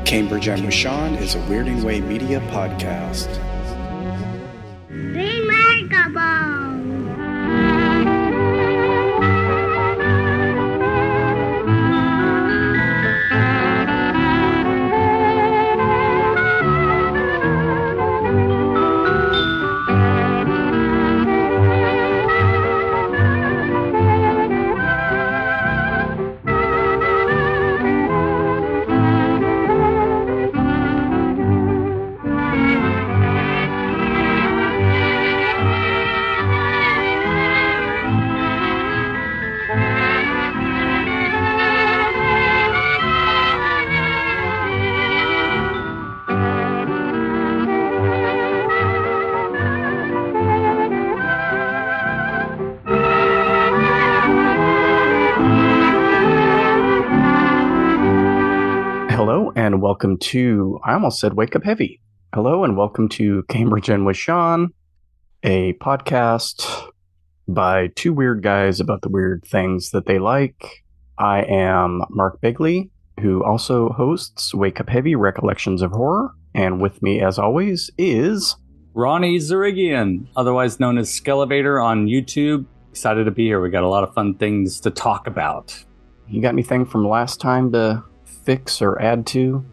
Cambridge and with Sean is a Weirding Way Media podcast. Remarkable! Hello and welcome to, I almost said Wake Up Heavy. Hello and welcome to Cambridge and with Sean, a podcast by two weird guys about the weird things that they like. I am Mark Bigley, who also hosts Wake Up Heavy Recollections of Horror. And with me, as always, is Ronnie Zerigian, otherwise known as Skelevator on YouTube. Excited to be here. We got a lot of fun things to talk about. You got anything from last time to fix or add to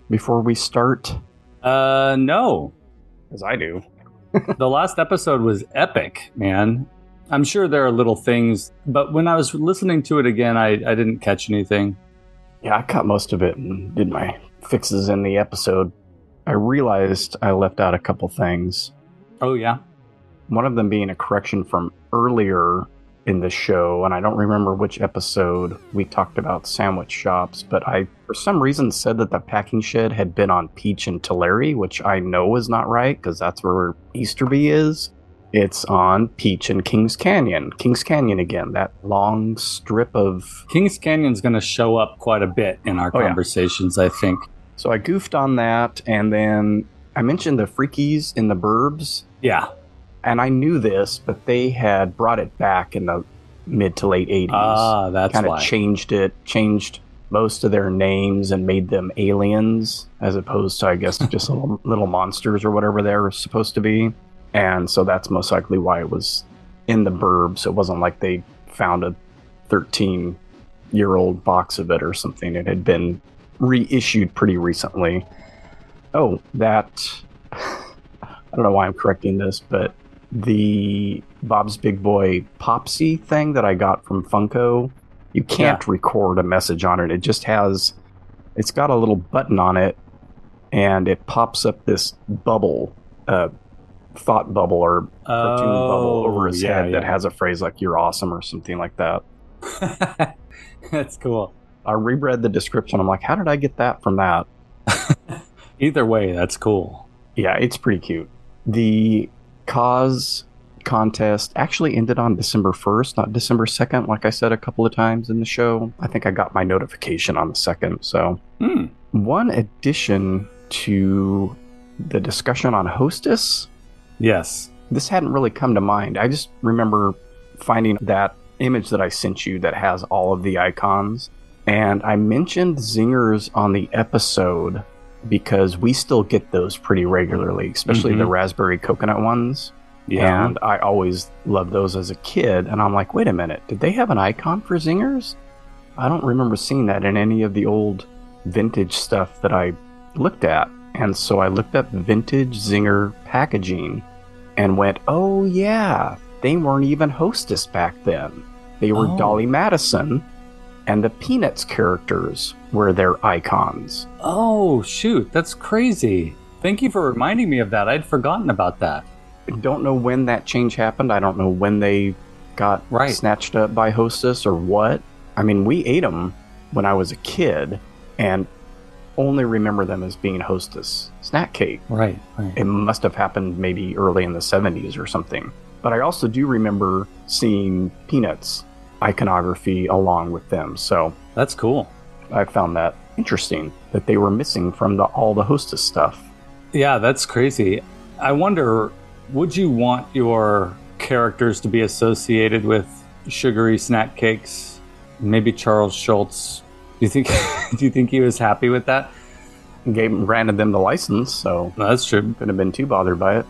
before we start? No. As I do. The last episode was epic, man. I'm sure there are little things, but when I was listening to it again, I didn't catch anything. Yeah, I cut most of it and did my fixes in the episode. I realized I left out a couple things. Oh, yeah? One of them being a correction from earlier in the show, and I don't remember which episode we talked about sandwich shops, but I, for some reason, said that the packing shed had been on Peach and Tulare, which I know is not right, because that's where Easterby is. It's on Peach and Kings Canyon. Kings Canyon again, that long strip of... Kings Canyon's going to show up quite a bit in our conversations, I think. So I goofed on that, and then I mentioned the Freakies in the Burbs. Yeah. And I knew this, but they had brought it back in the mid to late 80s. Ah, that's why. Kind of changed most of their names and made them aliens, as opposed to, I guess, just little monsters or whatever they were supposed to be. And so that's most likely why it was in the Burbs. It wasn't like they found a 13-year-old box of it or something. It had been reissued pretty recently. Oh, that... I don't know why I'm correcting this, but the Bob's Big Boy Popsy thing that I got from Funko, you can't record a message on it. It just has, it's got a little button on it, and it pops up this bubble, thought bubble or cartoon bubble over his head that has a phrase like, "You're awesome," or something like that. That's cool. I reread the description. I'm like, how did I get that from that? Either way, that's cool. Yeah, it's pretty cute. The cause contest actually ended on December 1st, not December 2nd, like I said a couple of times in the show. I think I got my notification on the 2nd. So one addition to the discussion on Hostess. Yes. This hadn't really come to mind. I just remember finding that image that I sent you that has all of the icons. And I mentioned zingers on the episode because we still get those pretty regularly, especially the raspberry coconut ones. Yeah. And I always loved those as a kid. And I'm like, wait a minute, did they have an icon for zingers? I don't remember seeing that in any of the old vintage stuff that I looked at. And so I looked up vintage zinger packaging and went, oh yeah, they weren't even Hostess back then. They were Dolly Madison, and the Peanuts characters were their icons. Oh, shoot. That's crazy. Thank you for reminding me of that. I'd forgotten about that. I don't know when that change happened. I don't know when they got snatched up by Hostess or what. I mean, we ate them when I was a kid and only remember them as being Hostess snack cake. Right. It must have happened maybe early in the 70s or something. But I also do remember seeing Peanuts iconography along with them. So that's cool. I found that interesting that they were missing from all the Hostess stuff. Yeah, that's crazy. I wonder, would you want your characters to be associated with sugary snack cakes? Maybe Charles Schultz. Do you think he was happy with that? granted them the license, so That's true. couldn't have been too bothered by it.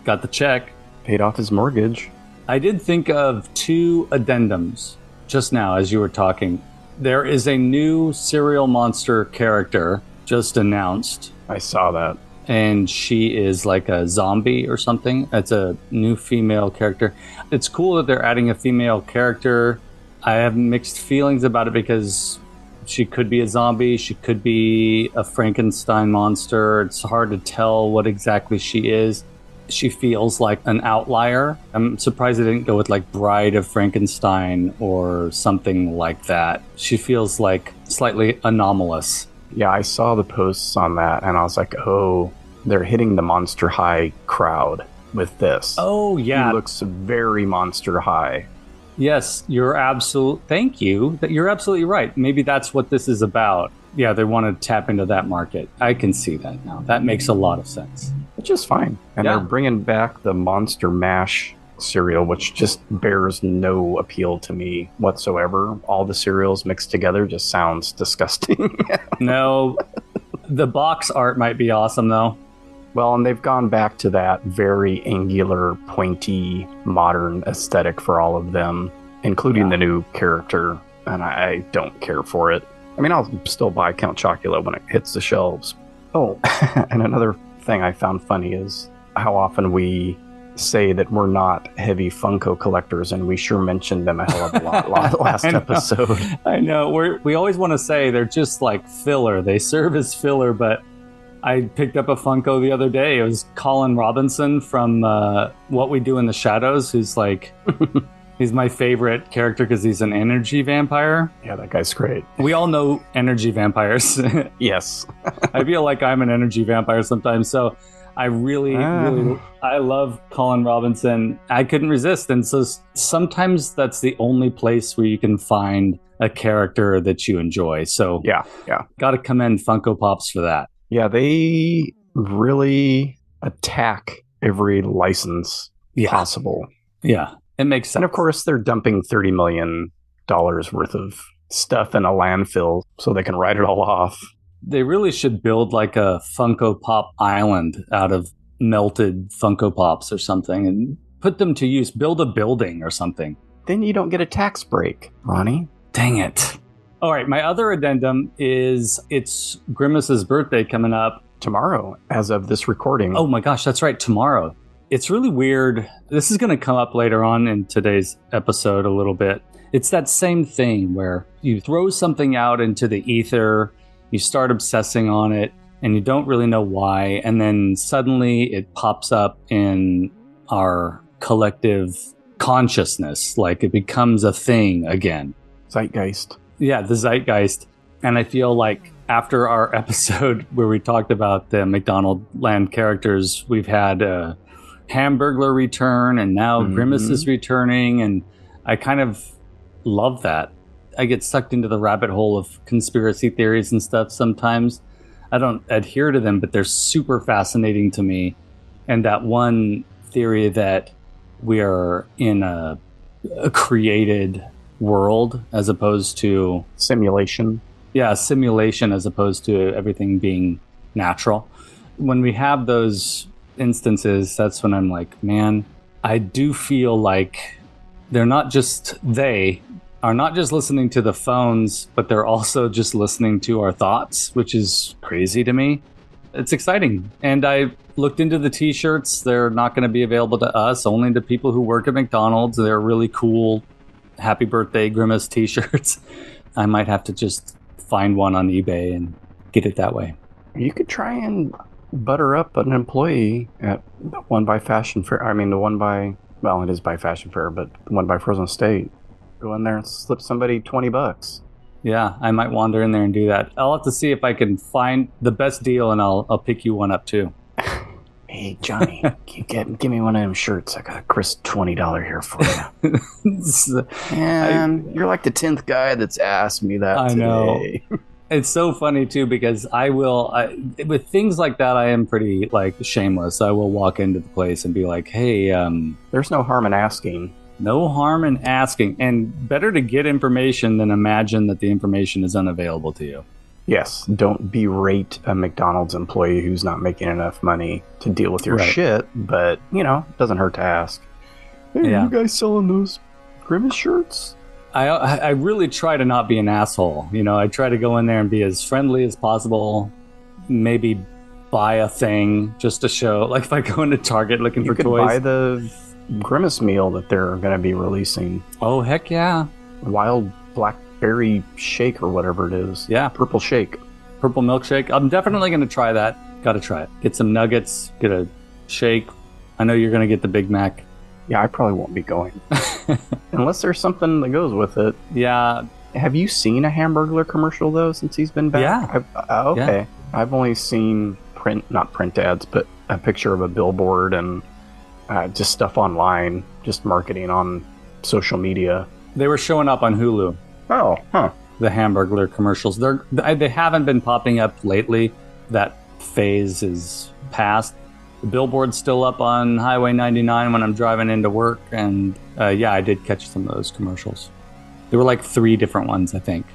Got the check. Paid off his mortgage. I did think of 2 addendums just now as you were talking. There is a new Serial Monster character just announced, I saw that. and she is like a zombie or something. It's a new female character. It's cool that they're adding a female character. I have mixed feelings about it because she could be a zombie. She could be a Frankenstein monster. It's hard to tell what exactly she is. She feels like an outlier. I'm surprised they didn't go with like Bride of Frankenstein or something like that. She feels like slightly anomalous. Yeah, I saw the posts on that, and I was like, oh, they're hitting the Monster High crowd with this. Oh, yeah. He looks very Monster High. Yes, thank you. You're absolutely right. Maybe that's what this is about. Yeah, they want to tap into that market. I can see that now. That makes a lot of sense. Which is fine. And Yeah. they're bringing back the Monster Mash cereal, which just bears no appeal to me whatsoever. All the cereals mixed together just sounds disgusting. No, the box art might be awesome, though. Well, and they've gone back to that very angular, pointy, modern aesthetic for all of them, including the new character, and I don't care for it. I mean, I'll still buy Count Chocula when it hits the shelves. Oh, and another thing I found funny is how often we say that we're not heavy Funko collectors, and we sure mentioned them a hell of a lot last episode. I know. We always want to say they're just like filler. They serve as filler, but I picked up a Funko the other day. It was Colin Robinson from What We Do in the Shadows, who's like, he's my favorite character because he's an energy vampire. Yeah, that guy's great. We all know energy vampires. Yes. I feel like I'm an energy vampire sometimes. So I really, I love Colin Robinson. I couldn't resist. And so sometimes that's the only place where you can find a character that you enjoy. So Yeah. got to commend Funko Pops for that. Yeah, they really attack every license possible. Yeah, it makes sense. And of course, they're dumping $30 million worth of stuff in a landfill so they can write it all off. They really should build like a Funko Pop island out of melted Funko Pops or something and put them to use. Build a building or something. Then you don't get a tax break, Ronnie. Dang it. All right, my other addendum is it's Grimace's birthday coming up. Tomorrow, as of this recording. Oh my gosh, that's right, tomorrow. It's really weird. This is going to come up later on in today's episode a little bit. It's that same thing where you throw something out into the ether, you start obsessing on it, and you don't really know why, and then suddenly it pops up in our collective consciousness, like it becomes a thing again. Zeitgeist. Yeah, the zeitgeist. And I feel like after our episode where we talked about the McDonald Land characters, we've had Hamburglar return, and now Grimace is returning, and I kind of love that. I get sucked into the rabbit hole of conspiracy theories and stuff sometimes. I don't adhere to them, but they're super fascinating to me. And that one theory that we are in a created world as opposed to Simulation. Simulation as opposed to everything being natural. When we have those instances, that's when I'm like, man, I do feel like they are not just listening to the phones, but they're also just listening to our thoughts, which is crazy to me. It's exciting. And I looked into the t-shirts. They're not going to be available to us, only to people who work at McDonald's. They're really cool Happy Birthday Grimace t-shirts. I might have to just find one on eBay and get it that way. You could try and butter up an employee at the one by Fashion Fair. I mean, the one by, well, it is by Fashion Fair, but the one by Frozen State. Go in there and slip somebody $20. Yeah, I might wander in there and do that. I'll have to see if I can find the best deal, and I'll pick you one up too. Hey, Johnny, give me one of them shirts. I got a crisp $20 here for you. And you're like the 10th guy that's asked me that today. Know. It's so funny, too, because with things like that, I am pretty, shameless. I will walk into the place and be like, hey... There's no harm in asking. No harm in asking. And better to get information than imagine that the information is unavailable to you. Yes, don't berate a McDonald's employee who's not making enough money to deal with your Right. shit, but, it doesn't hurt to ask. Hey, Yeah. you guys selling those Grimace shirts? I really try to not be an asshole. I try to go in there and be as friendly as possible. Maybe buy a thing just to show. Like if I go into Target looking You for could toys. buy the Grimace meal that they're going to be releasing. Oh, heck yeah. Wild blackberry shake or whatever it is. Yeah. Purple shake. Purple milkshake. I'm definitely going to try that. Got to try it. Get some nuggets, get a shake. I know you're going to get the Big Mac. Yeah, I probably won't be going. Unless there's something that goes with it. Yeah. Have you seen a Hamburglar commercial, though, since he's been back? Yeah. Okay. Yeah. I've only seen not print ads, but a picture of a billboard and just stuff online, just marketing on social media. They were showing up on Hulu. Oh, huh. The Hamburglar commercials. They haven't been popping up lately. That phase is past. The billboard's still up on Highway 99 when I'm driving into work, and I did catch some of those commercials. There were like 3 different ones, I think.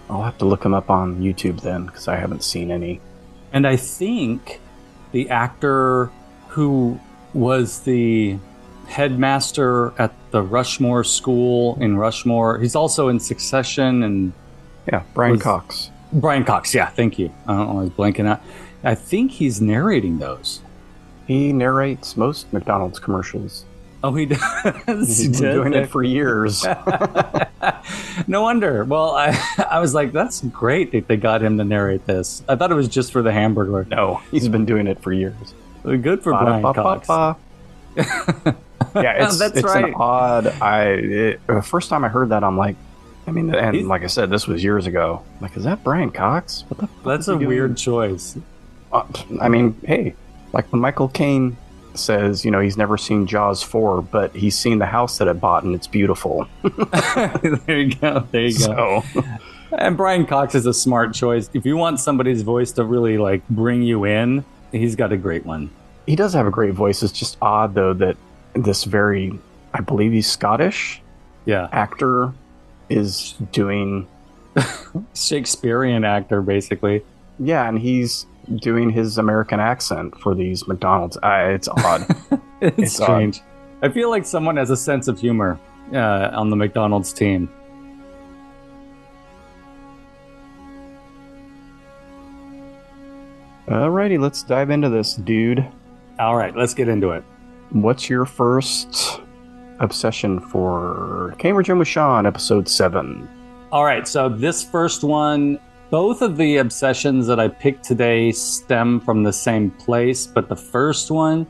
I'll have to look them up on YouTube then, because I haven't seen any. And I think the actor who was the headmaster at the Rushmore School in Rushmore, he's also in Succession and... Yeah, Brian Cox. Brian Cox, yeah, thank you. I don't know, I was blanking out. I think he's narrating those. He narrates most McDonald's commercials. Oh, he does? He's been doing it for years. No wonder. Well, I was like, that's great that they got him to narrate this. I thought it was just for the Hamburglar. No, he's been doing it for years. Good for Brian Cox. Yeah, it's right. an odd. The first time I heard that, I'm like, like I said, this was years ago. Like, is that Brian Cox? What the fuck That's is he a doing? weird choice. Hey, like when Michael Caine says, he's never seen Jaws 4, but he's seen the house that it bought and it's beautiful. There you go. So. And Brian Cox is a smart choice. If you want somebody's voice to really like bring you in, he's got a great one. He does have a great voice. It's just odd though that this I believe he's Scottish. Yeah. Actor is doing Shakespearean actor, basically. Yeah, and he's doing his American accent for these McDonald's. It's odd. It's strange. Odd. I feel like someone has a sense of humor on the McDonald's team. Alrighty, let's dive into this, dude. All right, let's get into it. What's your first obsession for Cambridge and with Sean, episode 7? All right, so this first one, both of the obsessions that I picked today stem from the same place, but the first one,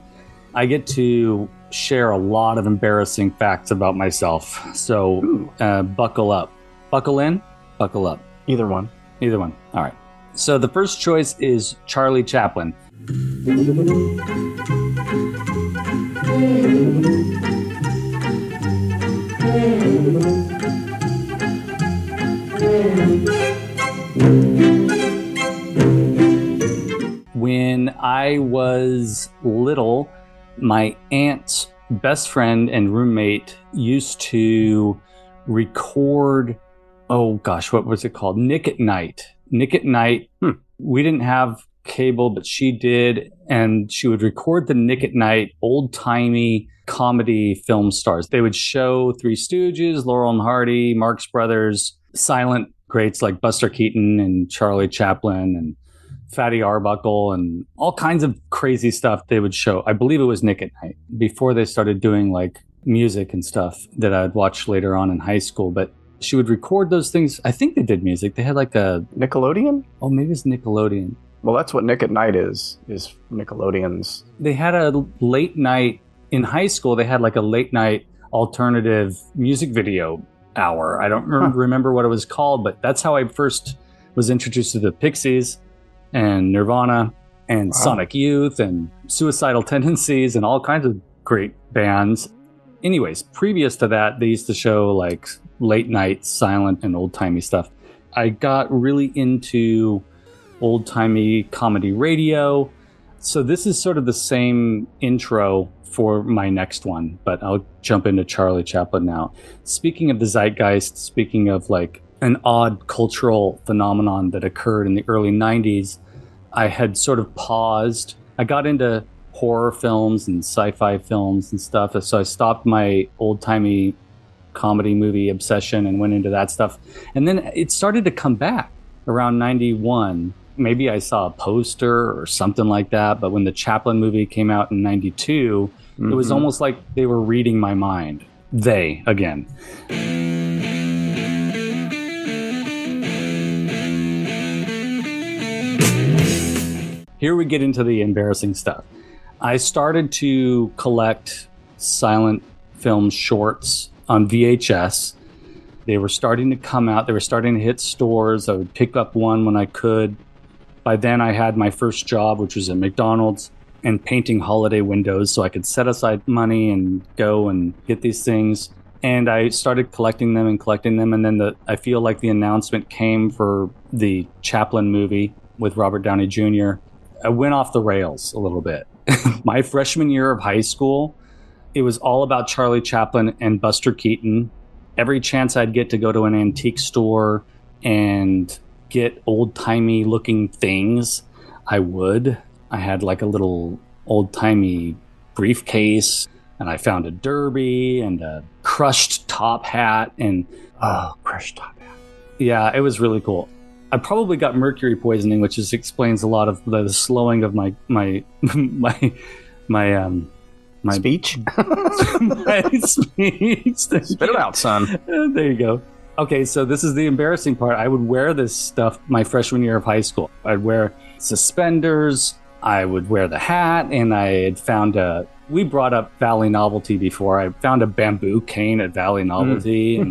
I get to share a lot of embarrassing facts about myself. So buckle up. Buckle in, buckle up. Either one. Either one. All right. So the first choice is Charlie Chaplin. When I was little, my aunt's best friend and roommate used to record, what was it called? Nick at Night. Nick at Night. We didn't have cable, but she did. And she would record the Nick at Night old-timey comedy film stars. They would show Three Stooges, Laurel and Hardy, Marx Brothers, silent greats like Buster Keaton and Charlie Chaplin and Fatty Arbuckle and all kinds of crazy stuff they would show. I believe it was Nick at Night before they started doing like music and stuff that I'd watch later on in high school. But she would record those things. I think they did music. They had like a... Nickelodeon? Oh, maybe it's Nickelodeon. Well, that's what Nick at Night is Nickelodeon's. They had a late night in high school. They had like a late night alternative music video hour. I don't remember what it was called, but that's how I first was introduced to the Pixies and Nirvana and Sonic Youth and Suicidal Tendencies and all kinds of great bands. Anyways, previous to that, they used to show like late night silent and old-timey stuff. I got really into old-timey comedy radio. So this is sort of the same intro for my next one, but I'll jump into Charlie Chaplin now. Speaking of the zeitgeist, speaking of like an odd cultural phenomenon that occurred in the early 90s. I had sort of paused. I got into horror films and sci-fi films and stuff, so I stopped my old-timey comedy movie obsession and went into that stuff. And then it started to come back around 91. Maybe I saw a poster or something like that, but when the Chaplin movie came out in 92, it was almost like they were reading my mind. They, again. Here we get into the embarrassing stuff. I started to collect silent film shorts on VHS. They were starting to come out. They were starting to hit stores. I would pick up one when I could. By then, I had my first job, which was at McDonald's, and painting holiday windows so I could set aside money and go and get these things. And I started collecting them. And then I feel like the announcement came for the Chaplin movie with Robert Downey Jr. I went off the rails a little bit. My freshman year of high school, it was all about Charlie Chaplin and Buster Keaton. Every chance I'd get to go to an antique store and get old-timey looking things, I would. I had like a little old-timey briefcase, and I found a derby and a crushed top hat. Crushed top hat. Yeah, it was really cool. I probably got mercury poisoning, which just explains a lot of the slowing of my speech. My speech. Spit it out, son. There you go. Okay, so this is the embarrassing part. I would wear this stuff my freshman year of high school. I'd wear suspenders. I would wear the hat, and I had found we brought up Valley Novelty before. I found a bamboo cane at Valley Novelty.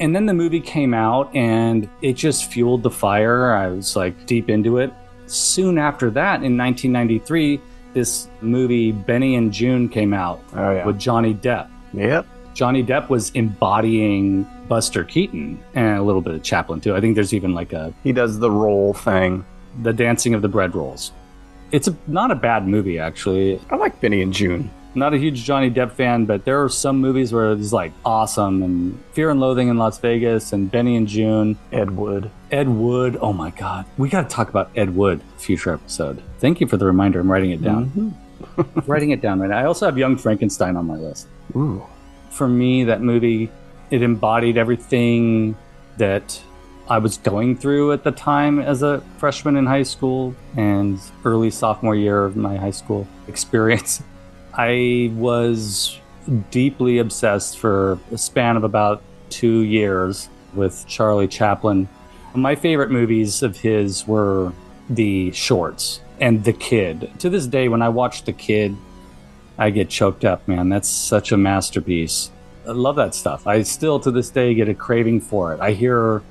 And then the movie came out, and it just fueled the fire. I was like deep into it. Soon after that, in 1993, this movie Benny and June came out with Johnny Depp. Yep. Johnny Depp was embodying Buster Keaton and a little bit of Chaplin too. I think there's even he does the roll thing, the dancing of the bread rolls. It's not a bad movie, actually. I like Benny and June. Not a huge Johnny Depp fan, but there are some movies where it's like awesome, and Fear and Loathing in Las Vegas and Benny and June. Ed Wood. Oh my God. We got to talk about Ed Wood future episode. Thank you for the reminder. I'm writing it down. Writing it down right now. I also have Young Frankenstein on my list. Ooh. For me, that movie, it embodied everything that I was going through at the time as a freshman in high school and early sophomore year of my high school experience. I was deeply obsessed for a span of about 2 years with Charlie Chaplin. My favorite movies of his were the shorts and The Kid. To this day, when I watch The Kid, I get choked up, man. That's such a masterpiece. I love that stuff. I still, to this day, get a craving for it. I hear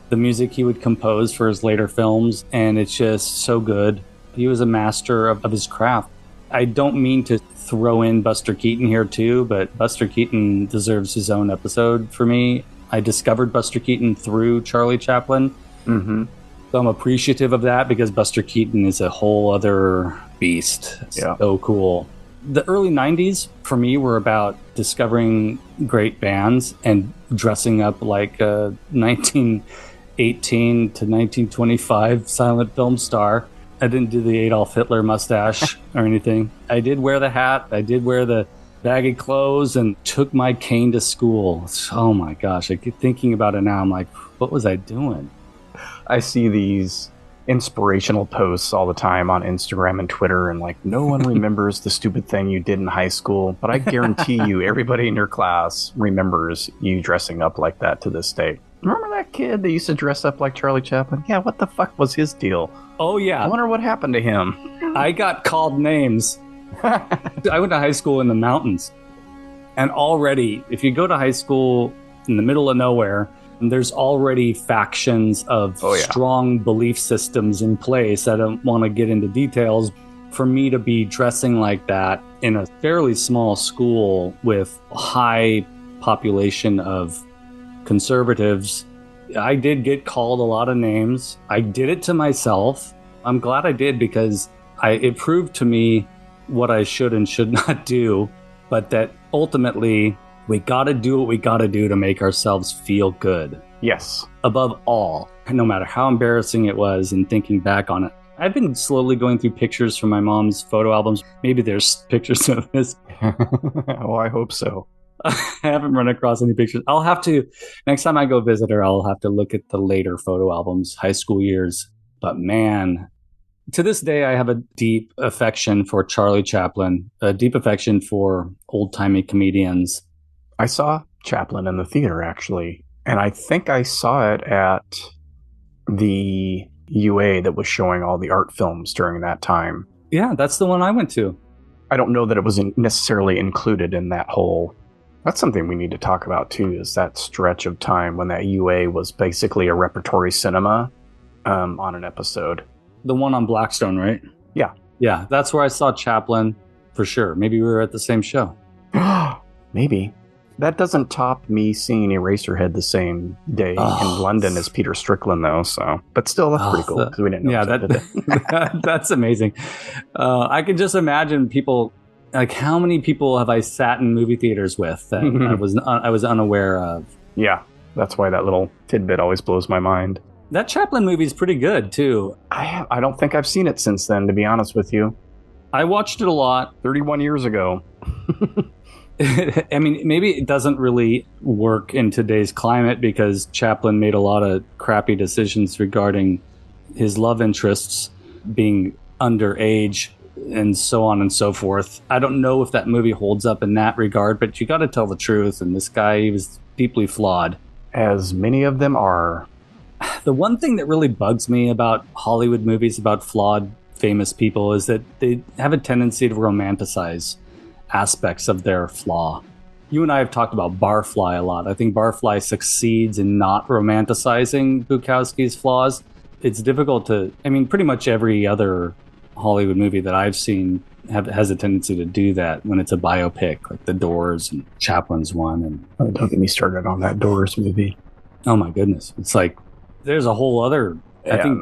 the music he would compose for his later films, and it's just so good. He was a master of his craft. I don't mean to throw in Buster Keaton here too, but Buster Keaton deserves his own episode for me. I discovered Buster Keaton through Charlie Chaplin. Mm-hmm. So I'm appreciative of that because Buster Keaton is a whole other beast. Yeah. So cool. The early 90s for me were about discovering great bands and dressing up like a 1918 to 1925 silent film star. I didn't do the Adolf Hitler mustache or anything. I did wear the hat. I did wear the baggy clothes and took my cane to school. Oh my gosh. I keep thinking about it now. I'm like, what was I doing? I see these inspirational posts all the time on Instagram and Twitter, and like, no one remembers the stupid thing you did in high school, but I guarantee you everybody in your class remembers you dressing up like that to this day. Remember that kid that used to dress up like Charlie Chaplin? Yeah, what the fuck was his deal? Oh yeah. I wonder what happened to him. I got called names. I went to high school in the mountains, and already, if you go to high school in the middle of nowhere, there's already factions of strong belief systems in place. I don't want to get into details. For me to be dressing like that in a fairly small school with a high population of conservatives, I did get called a lot of names. I did it to myself. I'm glad I did because it proved to me what I should and should not do, but that ultimately we got to do what we got to do to make ourselves feel good. Yes. above all, no matter how embarrassing it was and thinking back on it. I've been slowly going through pictures from my mom's photo albums. Maybe there's pictures of this. Oh, I hope so. I haven't run across any pictures. I'll have to, next time I go visit her, I'll have to look at the later photo albums, high school years. But man, to this day, I have a deep affection for Charlie Chaplin, a deep affection for old-timey comedians. I saw Chaplin in the theater, actually. And I think I saw it at the UA that was showing all the art films during that time. Yeah, that's the one I went to. I don't know that it was necessarily included in that whole... That's something we need to talk about, too, is that stretch of time when that UA was basically a repertory cinema on an episode. The one on Blackstone, right? Yeah. Yeah, that's where I saw Chaplin, for sure. Maybe we were at the same show. Maybe. That doesn't top me seeing Eraserhead the same day in London as Peter Strickland, though. So, but still, that's pretty cool because we didn't know. Yeah, that's amazing. I can just imagine people. Like, how many people have I sat in movie theaters with that I was unaware of? Yeah, that's why that little tidbit always blows my mind. That Chaplin movie is pretty good too. I don't think I've seen it since then, to be honest with you. I watched it a lot. 31 years ago. I mean, maybe it doesn't really work in today's climate because Chaplin made a lot of crappy decisions regarding his love interests being underage and so on and so forth. I don't know if that movie holds up in that regard, but you got to tell the truth. And this guy, he was deeply flawed. As many of them are. The one thing that really bugs me about Hollywood movies about flawed, famous people is that they have a tendency to romanticize aspects of their flaw. You and I have talked about Barfly a lot. I think Barfly succeeds in not romanticizing Bukowski's flaws. It's difficult to, I mean, pretty much every other Hollywood movie that I've seen has a tendency to do that when it's a biopic, like The Doors and Chaplin's one. And don't get me started on that Doors movie. Oh my goodness. It's like, there's a whole other, I think.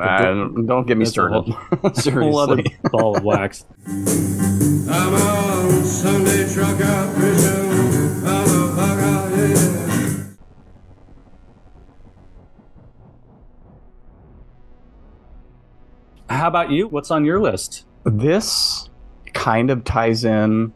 Don't get me started. Seriously. A whole other ball of wax. I'm on Sunday truck out prison, motherfucker, yeah. How about you? What's on your list? This kind of ties in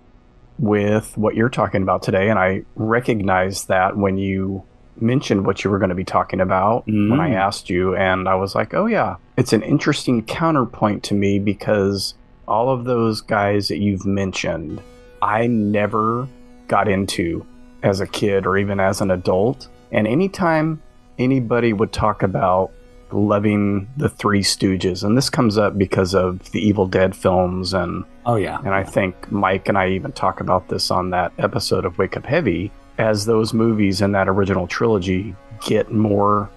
with what you're talking about today, and I recognized that when you mentioned what you were going to be talking about when I asked you, and I was like, oh yeah, it's an interesting counterpoint to me because all of those guys that you've mentioned, I never got into as a kid or even as an adult. And anytime anybody would talk about loving the Three Stooges, and this comes up because of the Evil Dead films, and and I think Mike and I even talk about this on that episode of Wake Up Heavy, as those movies in that original trilogy get more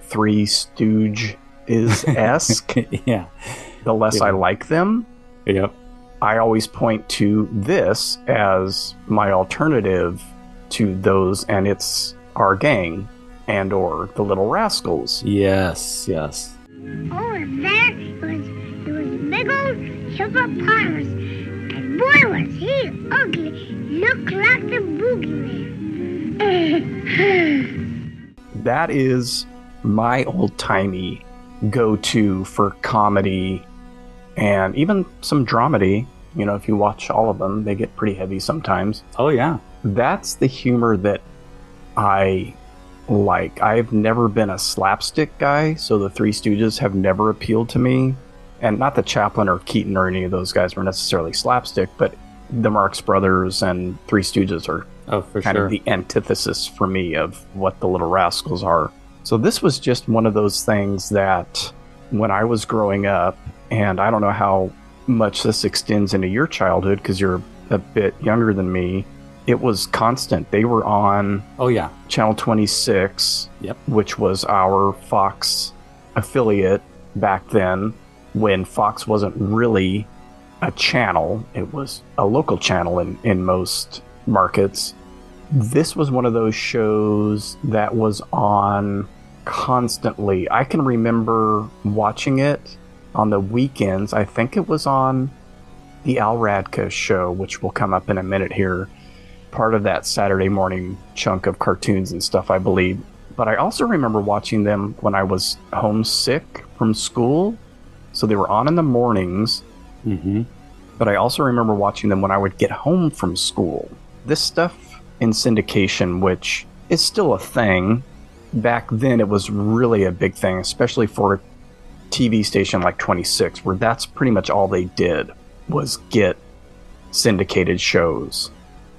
Three Stooges-esque, yeah, the less I like them. Yep. I always point to this as my alternative to those, and it's Our Gang and or The Little Rascals. Yes, yes. Over there, it was big old hippopotamus, and boy was he ugly, looked like the boogeyman. That is my old-timey go-to for comedy and even some dramedy. You know, if you watch all of them, they get pretty heavy sometimes. Oh, yeah. That's the humor that I like. I've never been a slapstick guy, so the Three Stooges have never appealed to me. And not that Chaplin or Keaton or any of those guys were necessarily slapstick, but the Marx Brothers and Three Stooges are kind of the antithesis for me of what the Little Rascals are. So this was just one of those things that when I was growing up, and I don't know how much this extends into your childhood because you're a bit younger than me, it was constant. They were on Channel 26, which was our Fox affiliate back then, when Fox wasn't really a channel. It was a local channel in most markets. This was one of those shows that was on constantly. I can remember watching it on the weekends. I think it was on the Al Radka show, which will come up in a minute here. Part of that Saturday morning chunk of cartoons and stuff, I believe. But I also remember watching them when I was homesick from school. So they were on in the mornings. Mm-hmm. But I also remember watching them when I would get home from school. This stuff in syndication, which is still a thing, back then it was really a big thing, especially for a TV station like 26, where that's pretty much all they did was get syndicated shows.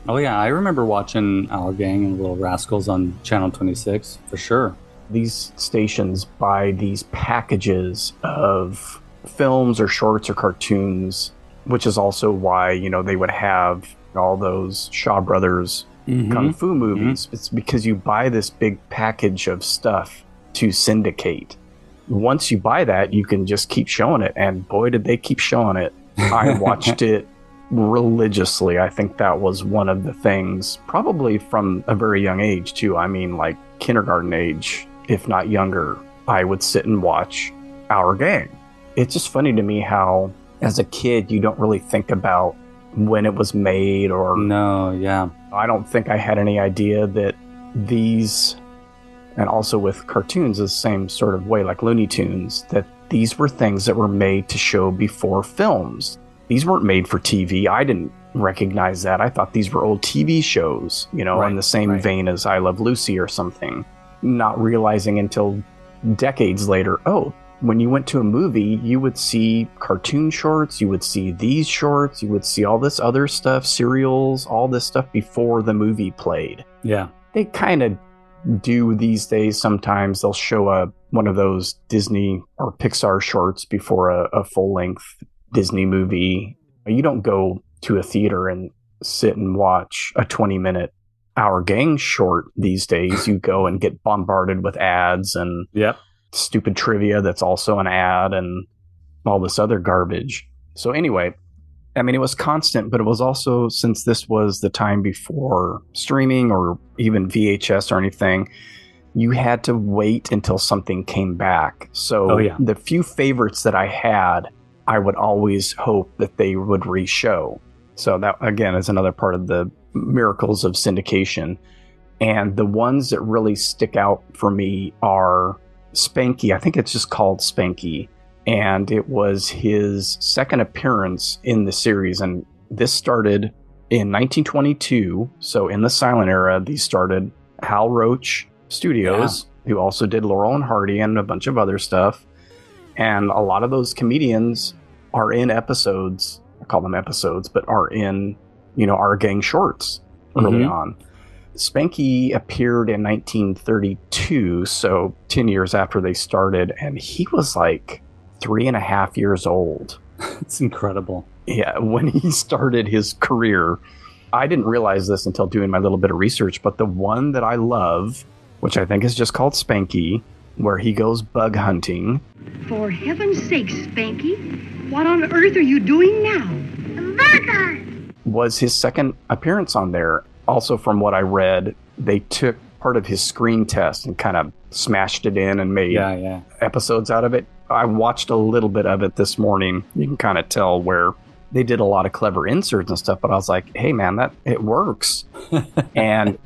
Oh yeah, I remember watching Our Gang and Little Rascals on Channel 26 for sure. These stations buy these packages of films or shorts or cartoons, which is also why, they would have all those Shaw Brothers Kung Fu movies. It's because you buy this big package of stuff to syndicate. Once you buy that, you can just keep showing it. And boy, did they keep showing it. I watched it religiously. I think that was one of the things, probably from a very young age too. I mean, like kindergarten age, if not younger, I would sit and watch Our Gang. It's just funny to me how, as a kid, you don't really think about when it was made or... No, yeah. I don't think I had any idea that these, and also with cartoons the same sort of way, like Looney Tunes, that these were things that were made to show before films. These weren't made for TV. I didn't recognize that. I thought these were old TV shows, in the same vein as I Love Lucy or something. Not realizing until decades later, when you went to a movie, you would see cartoon shorts, you would see these shorts, you would see all this other stuff, serials, all this stuff before the movie played. Yeah. They kind of do these days. Sometimes they'll show one of those Disney or Pixar shorts before a full-length Disney movie. You don't go to a theater and sit and watch a 20-minute Our Gang short these days. You go and get bombarded with ads and stupid trivia that's also an ad and all this other garbage. So anyway, I mean, it was constant, but it was also, since this was the time before streaming or even VHS or anything, you had to wait until something came back. So the few favorites that I had, I would always hope that they would re-show. So that, again, is another part of the miracles of syndication. And the ones that really stick out for me are Spanky. I think it's just called Spanky. And it was his second appearance in the series. And this started in 1922. So in the silent era, these started Hal Roach Studios, who also did Laurel and Hardy and a bunch of other stuff. And a lot of those comedians are in episodes, I call them episodes, but are in, Our Gang shorts early on. Spanky appeared in 1932, so 10 years after they started, and he was like 3.5 years old. It's incredible. Yeah, when he started his career. I didn't realize this until doing my little bit of research, but the one that I love, which I think is just called Spanky, where he goes bug hunting. For heaven's sake, Spanky, what on earth are you doing now? Burger! Was his second appearance on there. Also, from what I read, they took part of his screen test and kind of smashed it in and made episodes out of it. I watched a little bit of it this morning. You can kind of tell where they did a lot of clever inserts and stuff, but I was like, hey man, it works. And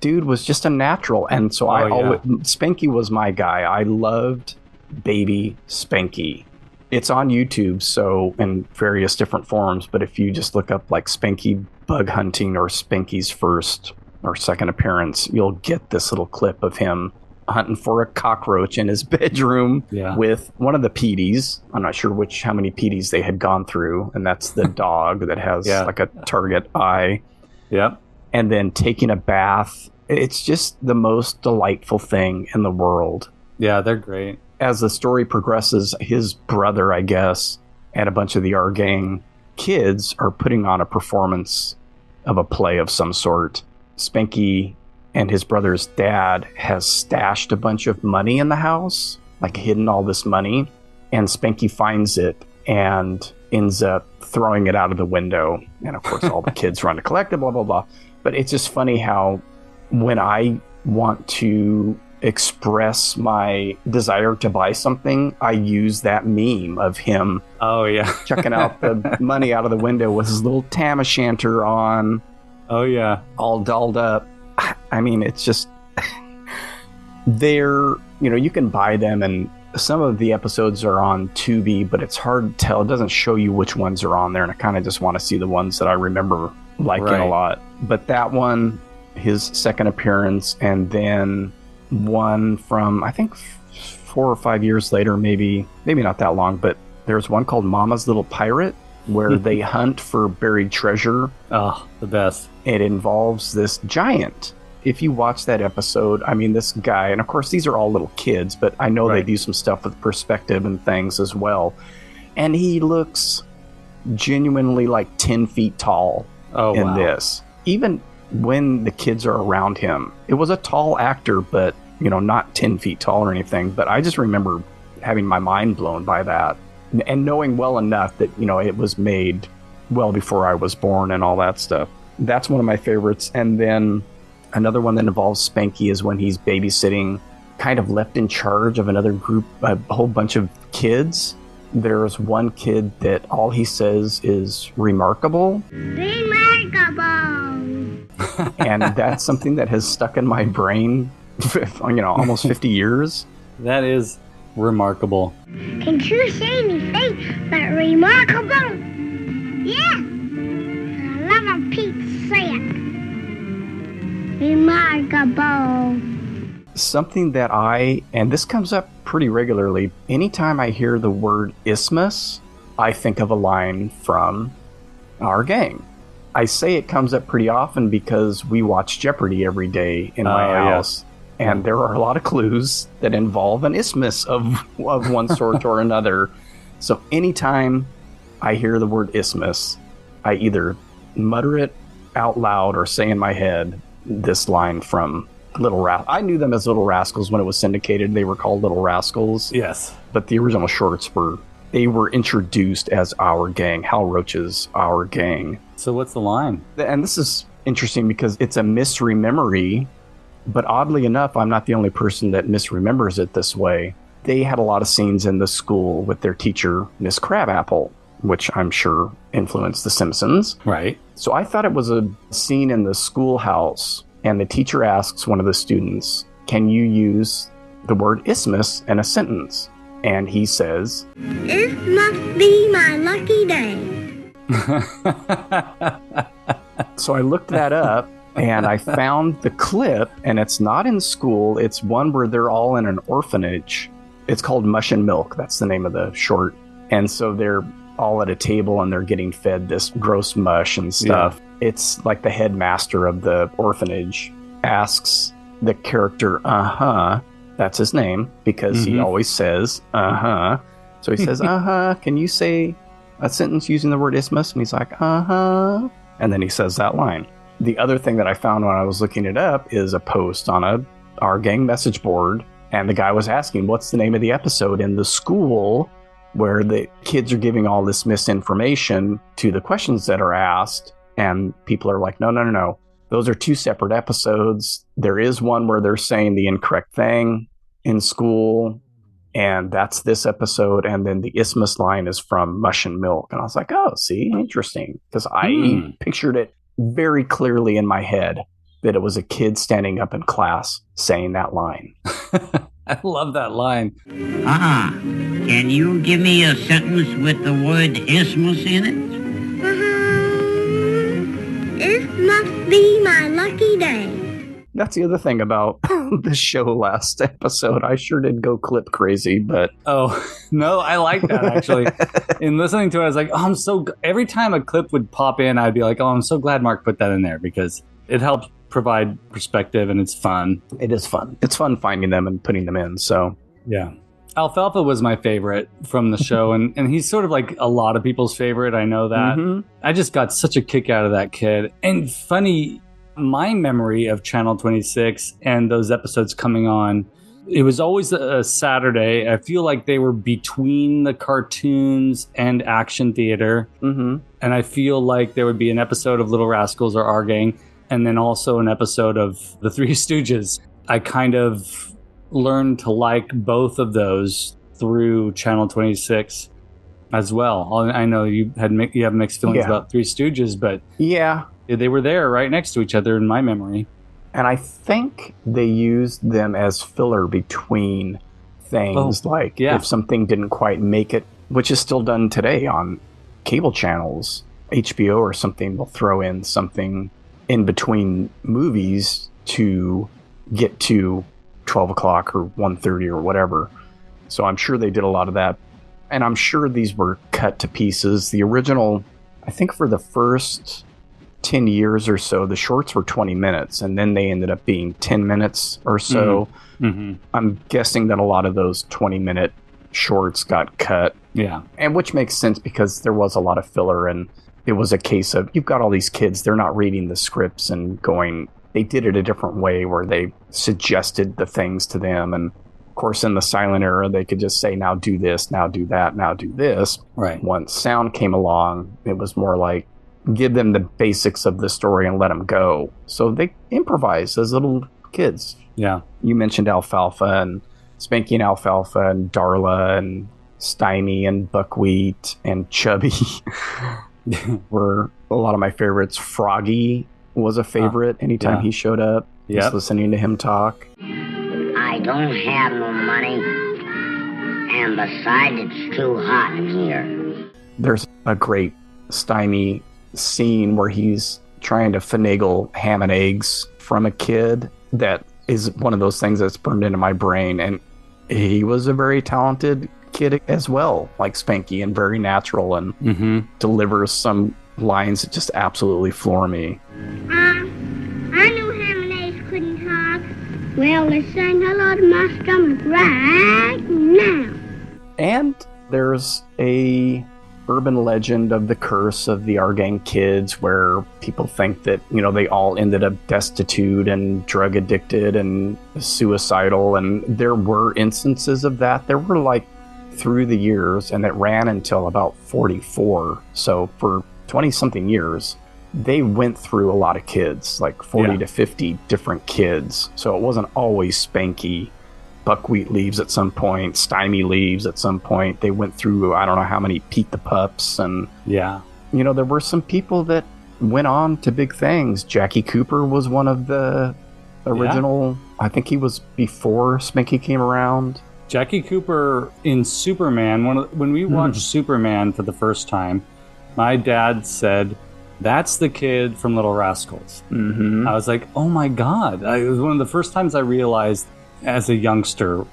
dude was just a natural. And so Spanky was my guy. I loved Baby Spanky. It's on YouTube, so in various different forms, but if you just look up like Spanky bug hunting or Spanky's first or second appearance, you'll get this little clip of him hunting for a cockroach in his bedroom with one of the Petey's. I'm not sure how many Petey's they had gone through, and that's the dog that has like a target eye. Yep. And then taking a bath. It's just the most delightful thing in the world. Yeah, they're great. As the story progresses, his brother, I guess, and a bunch of the Our Gang kids are putting on a performance of a play of some sort. Spanky and his brother's dad has stashed a bunch of money in the house, like hidden all this money, and Spanky finds it and ends up throwing it out of the window. And of course, all the kids run to collect it, blah, blah, blah. But it's just funny how when I want to express my desire to buy something, I use that meme of him chucking out the money out of the window with his little tam o' shanter on. Oh yeah. All dolled up. I mean, it's just They're, you can buy them, and some of the episodes are on Tubi, but it's hard to tell. It doesn't show you which ones are on there, and I kind of just want to see the ones that I remember liking a lot. But that one, his second appearance, and then one from, I think, 4 or 5 years later, maybe not that long, but there's one called Mama's Little Pirate, where they hunt for buried treasure. Oh, the best. It involves this giant. If you watch that episode, I mean, this guy, and of course these are all little kids, but I know they do some stuff with perspective and things as well. And he looks genuinely like 10 feet tall in this. Even when the kids are around him, it was a tall actor, but, not 10 feet tall or anything. But I just remember having my mind blown by that. And knowing well enough that, it was made well before I was born and all that stuff. That's one of my favorites. And then another one that involves Spanky is when he's babysitting, kind of left in charge of another group, a whole bunch of kids. There's one kid that all he says is remarkable. Remarkable. And that's something that has stuck in my brain, almost 50 years. That is remarkable. Can you say anything but remarkable? Yeah. I love a Pete say it. Remarkable. Something that and this comes up pretty regularly, anytime I hear the word Isthmus, I think of a line from Our Gang. I say it comes up pretty often because we watch Jeopardy every day in my house. And there are a lot of clues that involve an isthmus of one sort or another. So anytime I hear the word isthmus, I either mutter it out loud or say in my head this line from Little Rascals. I knew them as Little Rascals when it was syndicated. They were called Little Rascals. Yes. But the original shorts were introduced as Our Gang, Hal Roach's Our Gang. So what's the line? And this is interesting because it's a misrememory. But oddly enough, I'm not the only person that misremembers it this way. They had a lot of scenes in the school with their teacher, Miss Crabapple, which I'm sure influenced The Simpsons. Right. So I thought it was a scene in the schoolhouse, and the teacher asks one of the students, can you use the word isthmus in a sentence? And he says, It must be my lucky day. So I looked that up. And I found the clip, and it's not in school. It's one where they're all in an orphanage. It's called Mush and Milk. That's the name of the short. And so they're all at a table, and they're getting fed this gross mush and stuff. Yeah. It's like the headmaster of the orphanage asks the character, that's his name, because he always says, So he says, can you say a sentence using the word isthmus? And he's like, And then he says that line. The other thing that I found when I was looking it up is a post on Our Gang message board, and the guy was asking, what's the name of the episode in the school where the kids are giving all this misinformation to the questions that are asked, and people are like, no. Those are two separate episodes. There is one where they're saying the incorrect thing in school, and that's this episode, and then the isthmus line is from Mush and Milk. And I was like, oh, see, interesting, because I pictured it very clearly in my head that it was a kid standing up in class saying that line. I love that line. Can you give me a sentence with the word isthmus in it? It must be my lucky day. That's the other thing about the show last episode. I sure did go clip crazy, but... Oh, no, I like that, actually. In listening to it, I was like, every time a clip would pop in, I'd be like, I'm so glad Mark put that in there, because it helps provide perspective, and it's fun. It is fun. It's fun finding them and putting them in, so... Yeah. Alfalfa was my favorite from the show, and he's sort of like a lot of people's favorite. I know that. I just got such a kick out of that kid. And funny... My memory of Channel 26 and those episodes coming on, it was always a Saturday. I feel like they were between the cartoons and action theater. And I feel like there would be an episode of Little Rascals or Our Gang, and then also an episode of The Three Stooges. I kind of learned to like both of those through Channel 26 as well. I know you have mixed feelings about Three Stooges, but... Yeah. They were there right next to each other in my memory. And I think they used them as filler between things, if something didn't quite make it, which is still done today on cable channels. HBO or something will throw in something in between movies to get to 12 o'clock or 1:30 or whatever. So I'm sure they did a lot of that. And I'm sure these were cut to pieces. The original, I think for the first 10 years or so, the shorts were 20 minutes, and then they ended up being 10 minutes or so. Mm-hmm. I'm guessing that a lot of those 20-minute shorts got cut. Yeah. And which makes sense because there was a lot of filler, and it was a case of, you've got all these kids, they're not reading the scripts and going, they did it a different way where they suggested the things to them. And of course, in the silent era, they could just say, now do this, now do that, now do this. Right. Once sound came along, it was more like, give them the basics of the story and let them go. So they improvise as little kids. Yeah. You mentioned Alfalfa and Spanky and Alfalfa and Darla and Stymie and Buckwheat and Chubby were a lot of my favorites. Froggy was a favorite anytime he showed up. Just listening to him talk. I don't have no money, and besides, it's too hot in here. There's a great Stymie scene where he's trying to finagle ham and eggs from a kid. That is one of those things that's burned into my brain. And he was a very talented kid as well, like Spanky, and very natural, and delivers some lines that just absolutely floor me. I knew ham and eggs couldn't talk. Well, let's say hello to my stomach right now. And there's a urban legend of the curse of the Argang kids, where people think that, they all ended up destitute and drug addicted and suicidal. And there were instances of that. There were through the years, and it ran until about 44. So for 20 something years, they went through a lot of kids, 40 to 50 different kids. So it wasn't always Spanky. Buckwheat leaves at some point. Stymie leaves at some point. They went through, I don't know how many Pete the Pups. And, there were some people that went on to big things. Jackie Cooper was one of the original. I think he was before Spanky came around. Jackie Cooper in Superman. When we watched Superman for the first time, my dad said, "That's the kid from Little Rascals." Mm-hmm. I was like, "Oh my God!" It was one of the first times I realized, as a youngster,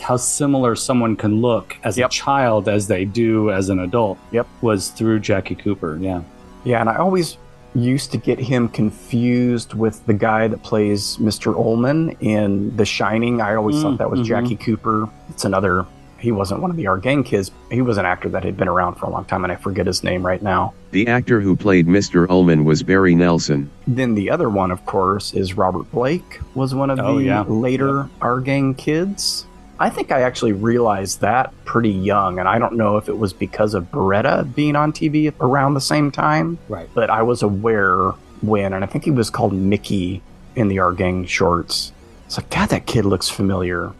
how similar someone can look as a child as they do as an adult. Was through Jackie Cooper. Yeah, and I always used to get him confused with the guy that plays Mr. Ullman in The Shining. I always thought that was Jackie Cooper. It's another, he wasn't one of the Argang kids. He was an actor that had been around for a long time, and I forget his name right now. The actor who played Mr. Ullman was Barry Nelson. Then the other one, of course, is Robert Blake, was one of the later Argang kids. I think I actually realized that pretty young, and I don't know if it was because of Beretta being on TV around the same time. Right. But I was aware when, and I think he was called Mickey in the Argang shorts. It's like, God, that kid looks familiar.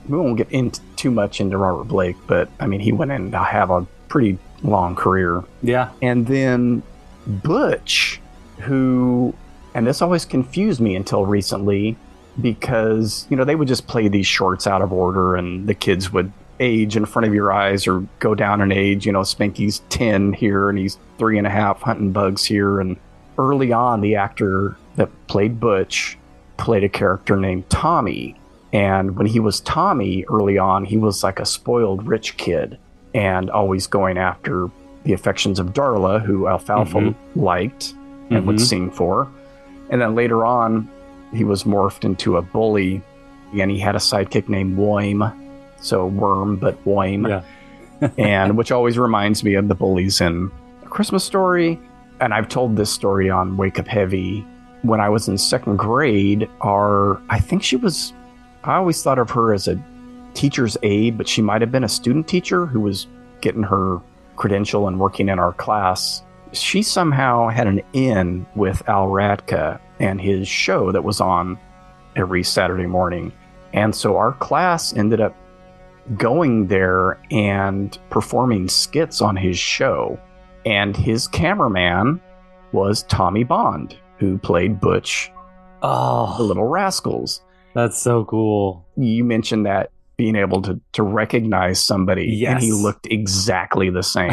We won't get into too much into Robert Blake, but I mean, he went in to have a pretty long career. Yeah. And then Butch, who, and this always confused me until recently, because, they would just play these shorts out of order, and the kids would age in front of your eyes or go down in age. Spanky's 10 here, and he's 3.5 hunting bugs here. And early on, the actor that played Butch played a character named Tommy. And when he was Tommy early on, he was like a spoiled rich kid and always going after the affections of Darla, who Alfalfa liked and would sing for. And then later on, he was morphed into a bully, and he had a sidekick named Woim. So worm, but Woim. Yeah. And which always reminds me of the bullies in A Christmas Story. And I've told this story on Wake Up Heavy. When I was in second grade, I always thought of her as a teacher's aide, but she might have been a student teacher who was getting her credential and working in our class. She somehow had an in with Al Radka and his show that was on every Saturday morning. And so our class ended up going there and performing skits on his show. And his cameraman was Tommy Bond, who played Butch Oh, the Little Rascals. that's so cool. You mentioned that being able to recognize somebody, and he Yes. looked exactly the same.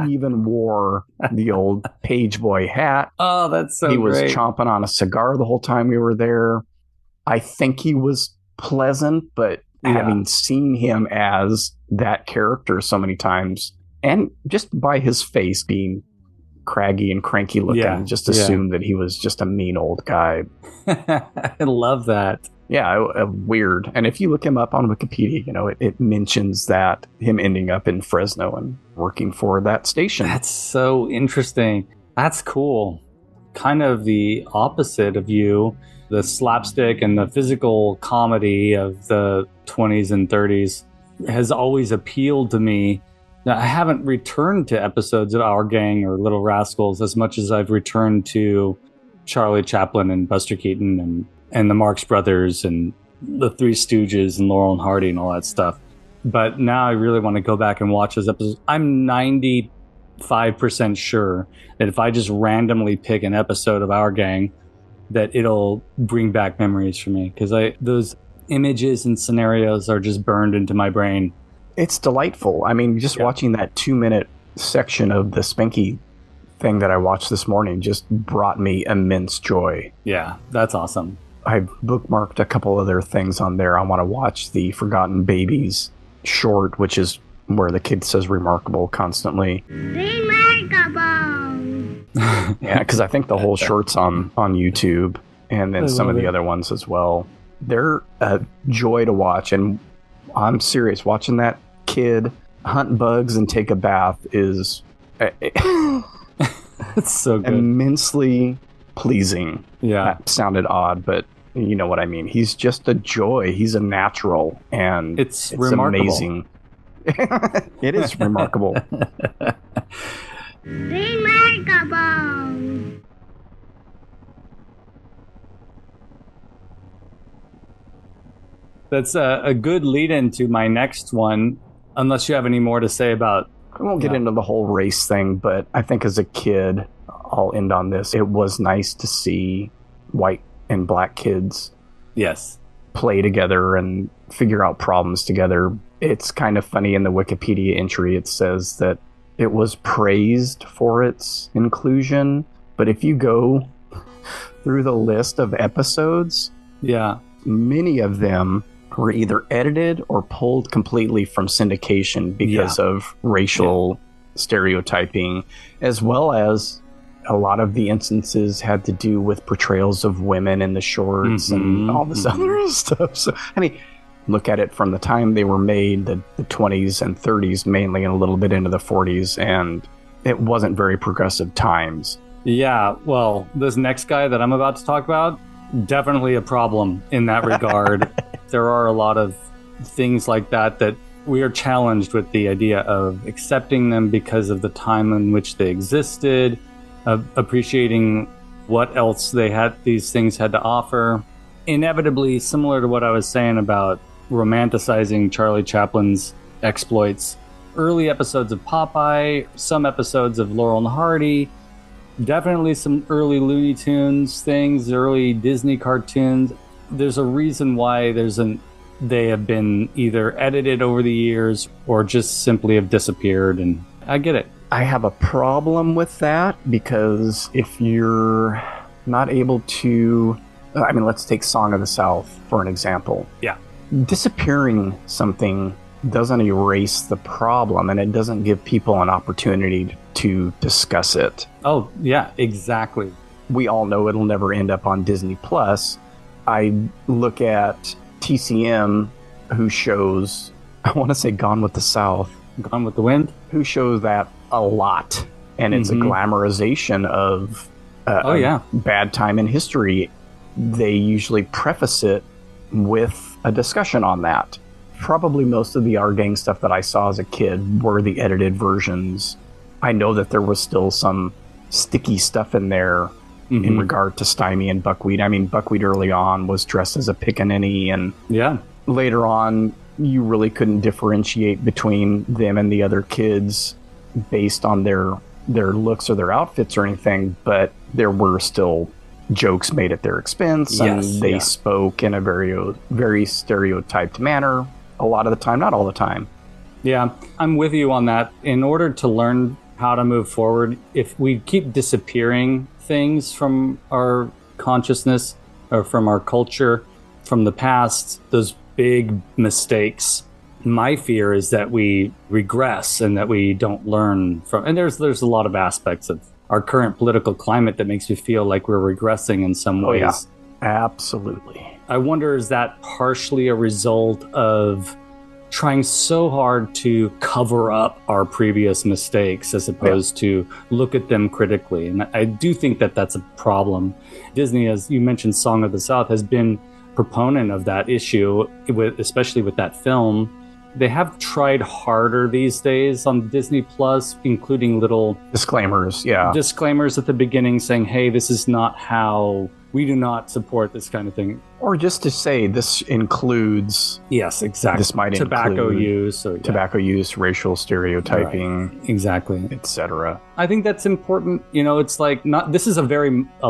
He even wore the old page boy hat. Oh, that's so He was great. chomping on a cigar the whole time we were there. I think he was pleasant, but having seen him as that character so many times, and just by his face being craggy and cranky looking, just assumed that he was just a mean old guy. I love that. Yeah, weird. And if you look him up on Wikipedia, it mentions that him ending up in Fresno and working for that station. That's so interesting. That's cool. Kind of the opposite of you. The slapstick and the physical comedy of the 20s and 30s has always appealed to me. Now, I haven't returned to episodes of Our Gang or Little Rascals as much as I've returned to Charlie Chaplin and Buster Keaton and the Marx Brothers and the Three Stooges and Laurel and Hardy and all that stuff. But now I really want to go back and watch those episodes. I'm 95% sure that if I just randomly pick an episode of Our Gang, that it'll bring back memories for me, because those images and scenarios are just burned into my brain. It's delightful. I mean, just watching that 2-minute section of the Spanky thing that I watched this morning just brought me immense joy. Yeah, that's awesome. I've bookmarked a couple other things on there. I want to watch the Forgotten Babies short, which is where the kid says remarkable constantly. Remarkable. Yeah, because I think the whole short's on YouTube, and then some of the other ones as well. They're a joy to watch, and I'm serious. Watching that kid hunt bugs and take a bath is It's so good. Immensely pleasing. Yeah. That sounded odd, but you know what I mean. He's just a joy. He's a natural, and it's remarkable. Amazing. It is remarkable. Remarkable. That's a good lead-in to my next one, unless you have any more to say about... I won't get into the whole race thing, but I think as a kid, I'll end on this. It was nice to see white and black kids play together and figure out problems together. It's kind of funny in the Wikipedia entry. It says that it was praised for its inclusion, but if you go through the list of episodes, many of them were either edited or pulled completely from syndication because of racial stereotyping, as well as a lot of the instances had to do with portrayals of women in the shorts and all this other stuff. So, I mean, look at it from the time they were made, the 20s and 30s mainly, and a little bit into the 40s, and it wasn't very progressive times. Yeah, well, this next guy that I'm about to talk about, definitely a problem in that regard. There are a lot of things like that we are challenged with the idea of accepting them because of the time in which they existed, of appreciating what else these things had to offer. Inevitably, similar to what I was saying about romanticizing Charlie Chaplin's exploits, early episodes of Popeye, some episodes of Laurel and Hardy, definitely some early Looney Tunes things, early Disney cartoons. There's a reason why they have been either edited over the years or just simply have disappeared, and I get it. I have a problem with that because if you're not able to... I mean, let's take Song of the South for an example. Yeah. Disappearing something doesn't erase the problem, and it doesn't give people an opportunity to discuss it. Oh, yeah, exactly. We all know it'll never end up on Disney Plus. I look at TCM, who shows, I want to say Gone with the South. Gone with the Wind? Who shows that a lot. And it's a glamorization of bad time in history. They usually preface it with a discussion on that. Probably most of the Our Gang stuff that I saw as a kid were the edited versions. I know that there was still some sticky stuff in there in regard to Stymie and Buckwheat. I mean, Buckwheat early on was dressed as a pickaninny, and later on, you really couldn't differentiate between them and the other kids based on their looks or their outfits or anything, but there were still jokes made at their expense, and they spoke in a very stereotyped manner a lot of the time, not all the time. Yeah, I'm with you on that. In order to learn how to move forward, if we keep disappearing things from our consciousness or from our culture, from the past, those big mistakes, my fear is that we regress and that we don't learn from. And there's a lot of aspects of our current political climate that makes me feel like we're regressing in some ways. Yeah, absolutely. I wonder, is that partially a result of trying so hard to cover up our previous mistakes as opposed to look at them critically? And I do think that that's a problem. Disney, as you mentioned, Song of the South, has been proponent of that issue, especially with that film. They have tried harder these days on Disney Plus, including little disclaimers at the beginning saying, hey, this is not how, we do not support this kind of thing. Or just to say this includes... Yes, exactly. This might tobacco include use. tobacco use, racial stereotyping. Right. Exactly. Etc. I think that's important. It's like, this is a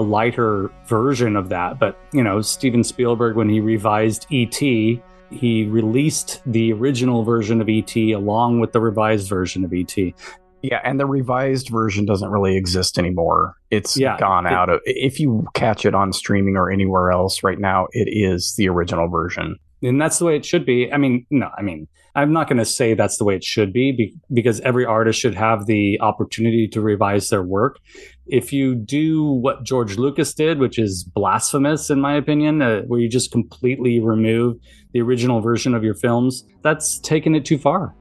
lighter version of that. But, Steven Spielberg, when he revised E.T., he released the original version of E.T. along with the revised version of E.T. Yeah, and the revised version doesn't really exist anymore. It's gone out of... If you catch it on streaming or anywhere else right now, it is the original version. And that's the way it should be. I'm not going to say that's the way it should be because every artist should have the opportunity to revise their work. If you do what George Lucas did, which is blasphemous in my opinion, where you just completely remove the original version of your films, that's taking it too far.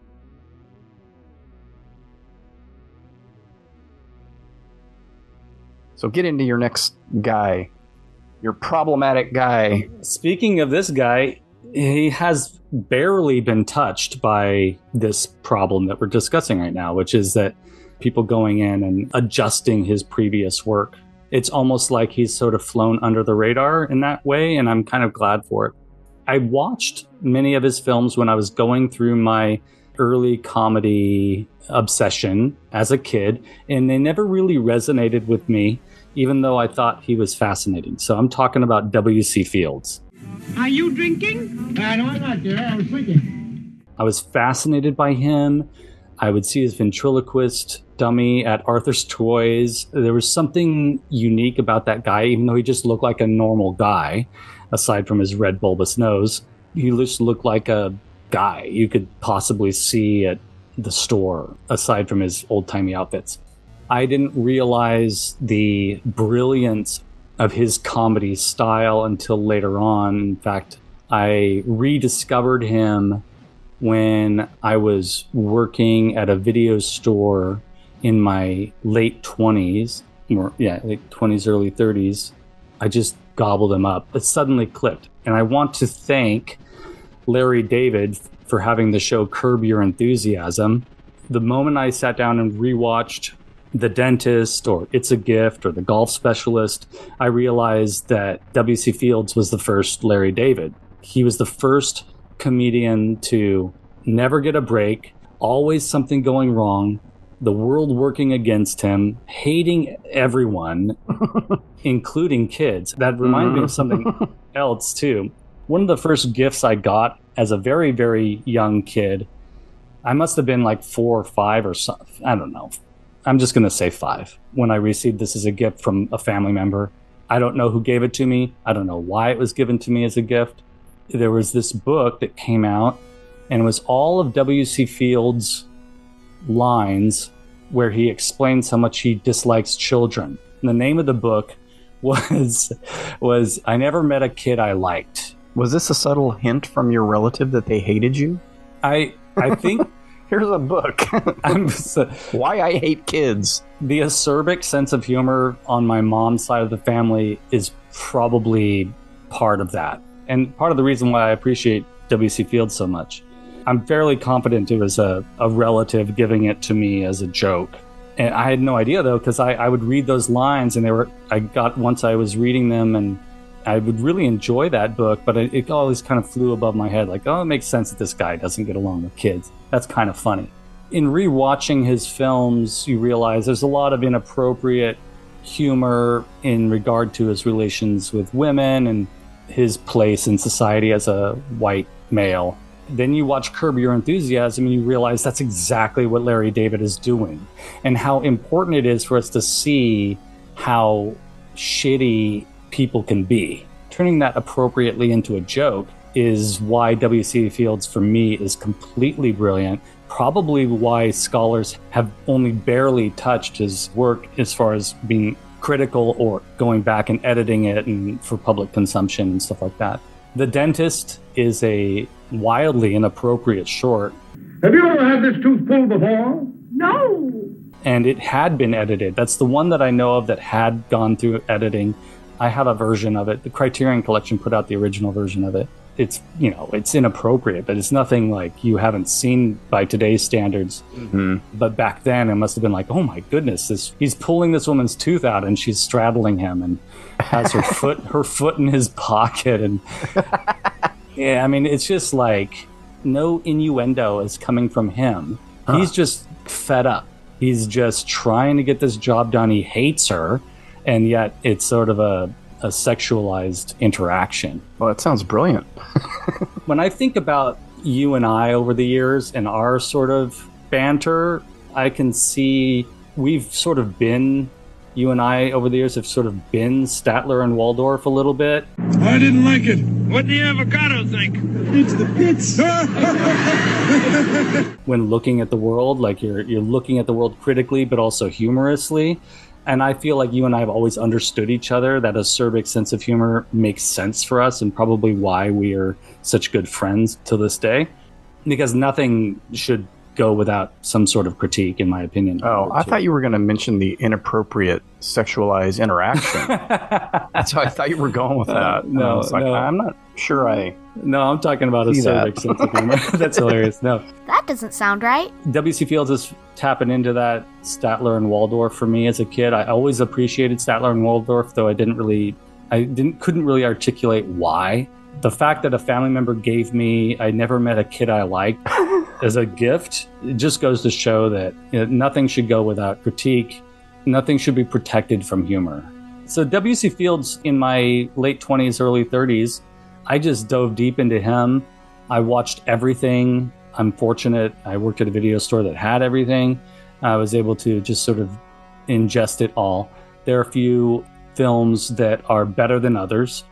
So get into your next guy, your problematic guy. Speaking of this guy, he has barely been touched by this problem that we're discussing right now, which is that people going in and adjusting his previous work. It's almost like he's sort of flown under the radar in that way, and I'm kind of glad for it. I watched many of his films when I was going through my early comedy obsession as a kid, and they never really resonated with me, even though I thought he was fascinating. So I'm talking about W.C. Fields. Are you drinking? No, I'm not there. I was thinking. I was fascinated by him. I would see his ventriloquist dummy at Arthur's Toys. There was something unique about that guy, even though he just looked like a normal guy, aside from his red bulbous nose. He just looked like a guy you could possibly see at the store, aside from his old-timey outfits. I didn't realize the brilliance of his comedy style until later on. In fact, I rediscovered him when I was working at a video store in my late 20s, late 20s, early 30s. I just gobbled him up. It suddenly clicked. And I want to thank Larry David for having the show Curb Your Enthusiasm. The moment I sat down and rewatched The Dentist or It's a Gift or The Golf Specialist, I realized that W.C. Fields was the first Larry David. He was the first comedian to never get a break, always something going wrong, the world working against him, hating everyone, including kids. That reminded me of something else, too. One of the first gifts I got as a very, very young kid, I must have been like 4 or 5 or something. I don't know. I'm just going to say 5. When I received this as a gift from a family member. I don't know who gave it to me. I don't know why it was given to me as a gift. There was this book that came out, and it was all of W.C. Fields' lines where he explains how much he dislikes children. And the name of the book was I Never Met a Kid I Liked. Was this a subtle hint from your relative that they hated you? I think... Here's a book. Why I Hate Kids. The acerbic sense of humor on my mom's side of the family is probably part of that. And part of the reason why I appreciate W.C. Fields so much. I'm fairly confident it was a relative giving it to me as a joke. And I had no idea, though, because I would read those lines, and once I was reading them, and I would really enjoy that book, but it always kind of flew above my head, like, oh, it makes sense that this guy doesn't get along with kids. That's kind of funny. In rewatching his films, you realize there's a lot of inappropriate humor in regard to his relations with women and his place in society as a white male. Then you watch Curb Your Enthusiasm and you realize that's exactly what Larry David is doing, and how important it is for us to see how shitty people can be. Turning that appropriately into a joke is why W.C. Fields, for me, is completely brilliant. Probably why scholars have only barely touched his work as far as being critical or going back and editing it and for public consumption and stuff like that. The Dentist is a wildly inappropriate short. Have you ever had this tooth pulled before? No. And it had been edited. That's the one that I know of that had gone through editing. I have a version of it. The Criterion Collection put out the original version of it. It's, you know, it's inappropriate, but it's nothing like you haven't seen by today's standards. Mm-hmm. But back then it must have been like, oh my goodness, he's pulling this woman's tooth out and she's straddling him and has her foot in his pocket. And yeah, I mean, it's just like no innuendo is coming from him. Huh. He's just fed up. He's just trying to get this job done. He hates her. And yet it's sort of a sexualized interaction. Well, that sounds brilliant. When I think about you and I over the years and our sort of banter, I can see we've sort of been, you and I over the years have sort of been Statler and Waldorf a little bit. I didn't like it. What do the avocado think? It's the pits. When looking at the world, like you're looking at the world critically, but also humorously. And I feel like you and I have always understood each other. That acerbic sense of humor makes sense for us and probably why we are such good friends to this day. Because nothing should go without some sort of critique, in my opinion. Oh, I thought you were going to mention the inappropriate sexualized interaction. That's how I thought you were going with that. No, I was like, I'm not sure No, I'm talking about acerbic sense of humor. That's hilarious. No. That doesn't sound right. W.C. Fields is tapping into that Statler and Waldorf for me as a kid. I always appreciated Statler and Waldorf, though couldn't really articulate why. The fact that a family member gave me I Never Met a Kid I Liked as a gift, it just goes to show that nothing should go without critique. Nothing should be protected from humor. So W.C. Fields, in my late 20s, early 30s, I just dove deep into him. I watched everything. I'm fortunate. I worked at a video store that had everything. I was able to just sort of ingest it all. There are a few films that are better than others.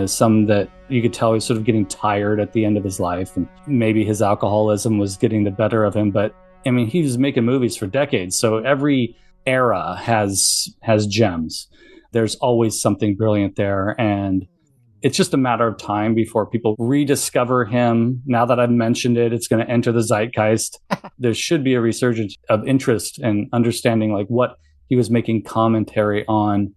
Some that you could tell he's sort of getting tired at the end of his life, and maybe his alcoholism was getting the better of him. But I mean, he was making movies for decades, so every era has gems. There's always something brilliant there, and it's just a matter of time before people rediscover him. Now that I've mentioned it, it's going to enter the zeitgeist. There should be a resurgence of interest and understanding like what he was making commentary on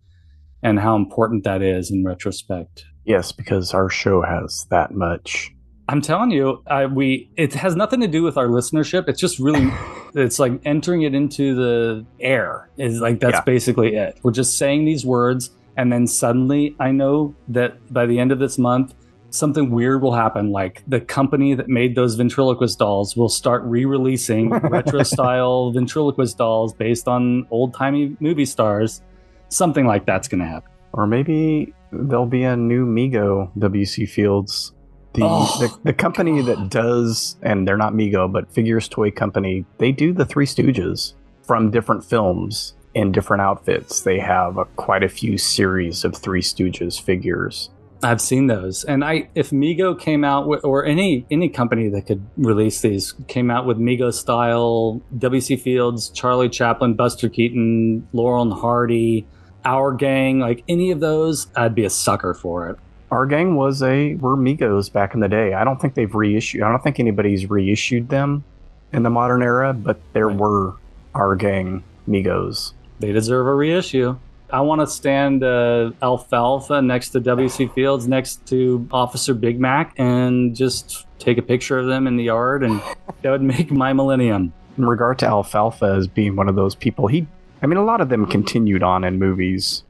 and how important that is in retrospect. Yes, because our show has that much. I'm telling you, it has nothing to do with our listenership. It's just really, it's like entering it into the air. Is like that's basically it. We're just saying these words, and then suddenly I know that by the end of this month, something weird will happen. Like the company that made those ventriloquist dolls will start re-releasing retro-style ventriloquist dolls based on old-timey movie stars. Something like that's going to happen. Or maybe there'll be a new Mego W.C. Fields. The company that does, and they're not Mego, but Figures Toy Company, they do the Three Stooges from different films in different outfits. They have quite a few series of Three Stooges figures. I've seen those. And if Mego came out with, or any company that could release these, came out with Mego style, W.C. Fields, Charlie Chaplin, Buster Keaton, Laurel and Hardy, Our Gang, like any of those, I'd be a sucker for it. Our Gang were Migos back in the day. I don't think they've reissued. I don't think anybody's reissued them in the modern era, but there were Our Gang Migos. They deserve a reissue. I want to stand Alfalfa next to W.C. Fields, next to Officer Big Mac, and just take a picture of them in the yard, and that would make my millennium. In regard to Alfalfa as being one of those people, a lot of them continued on in movies,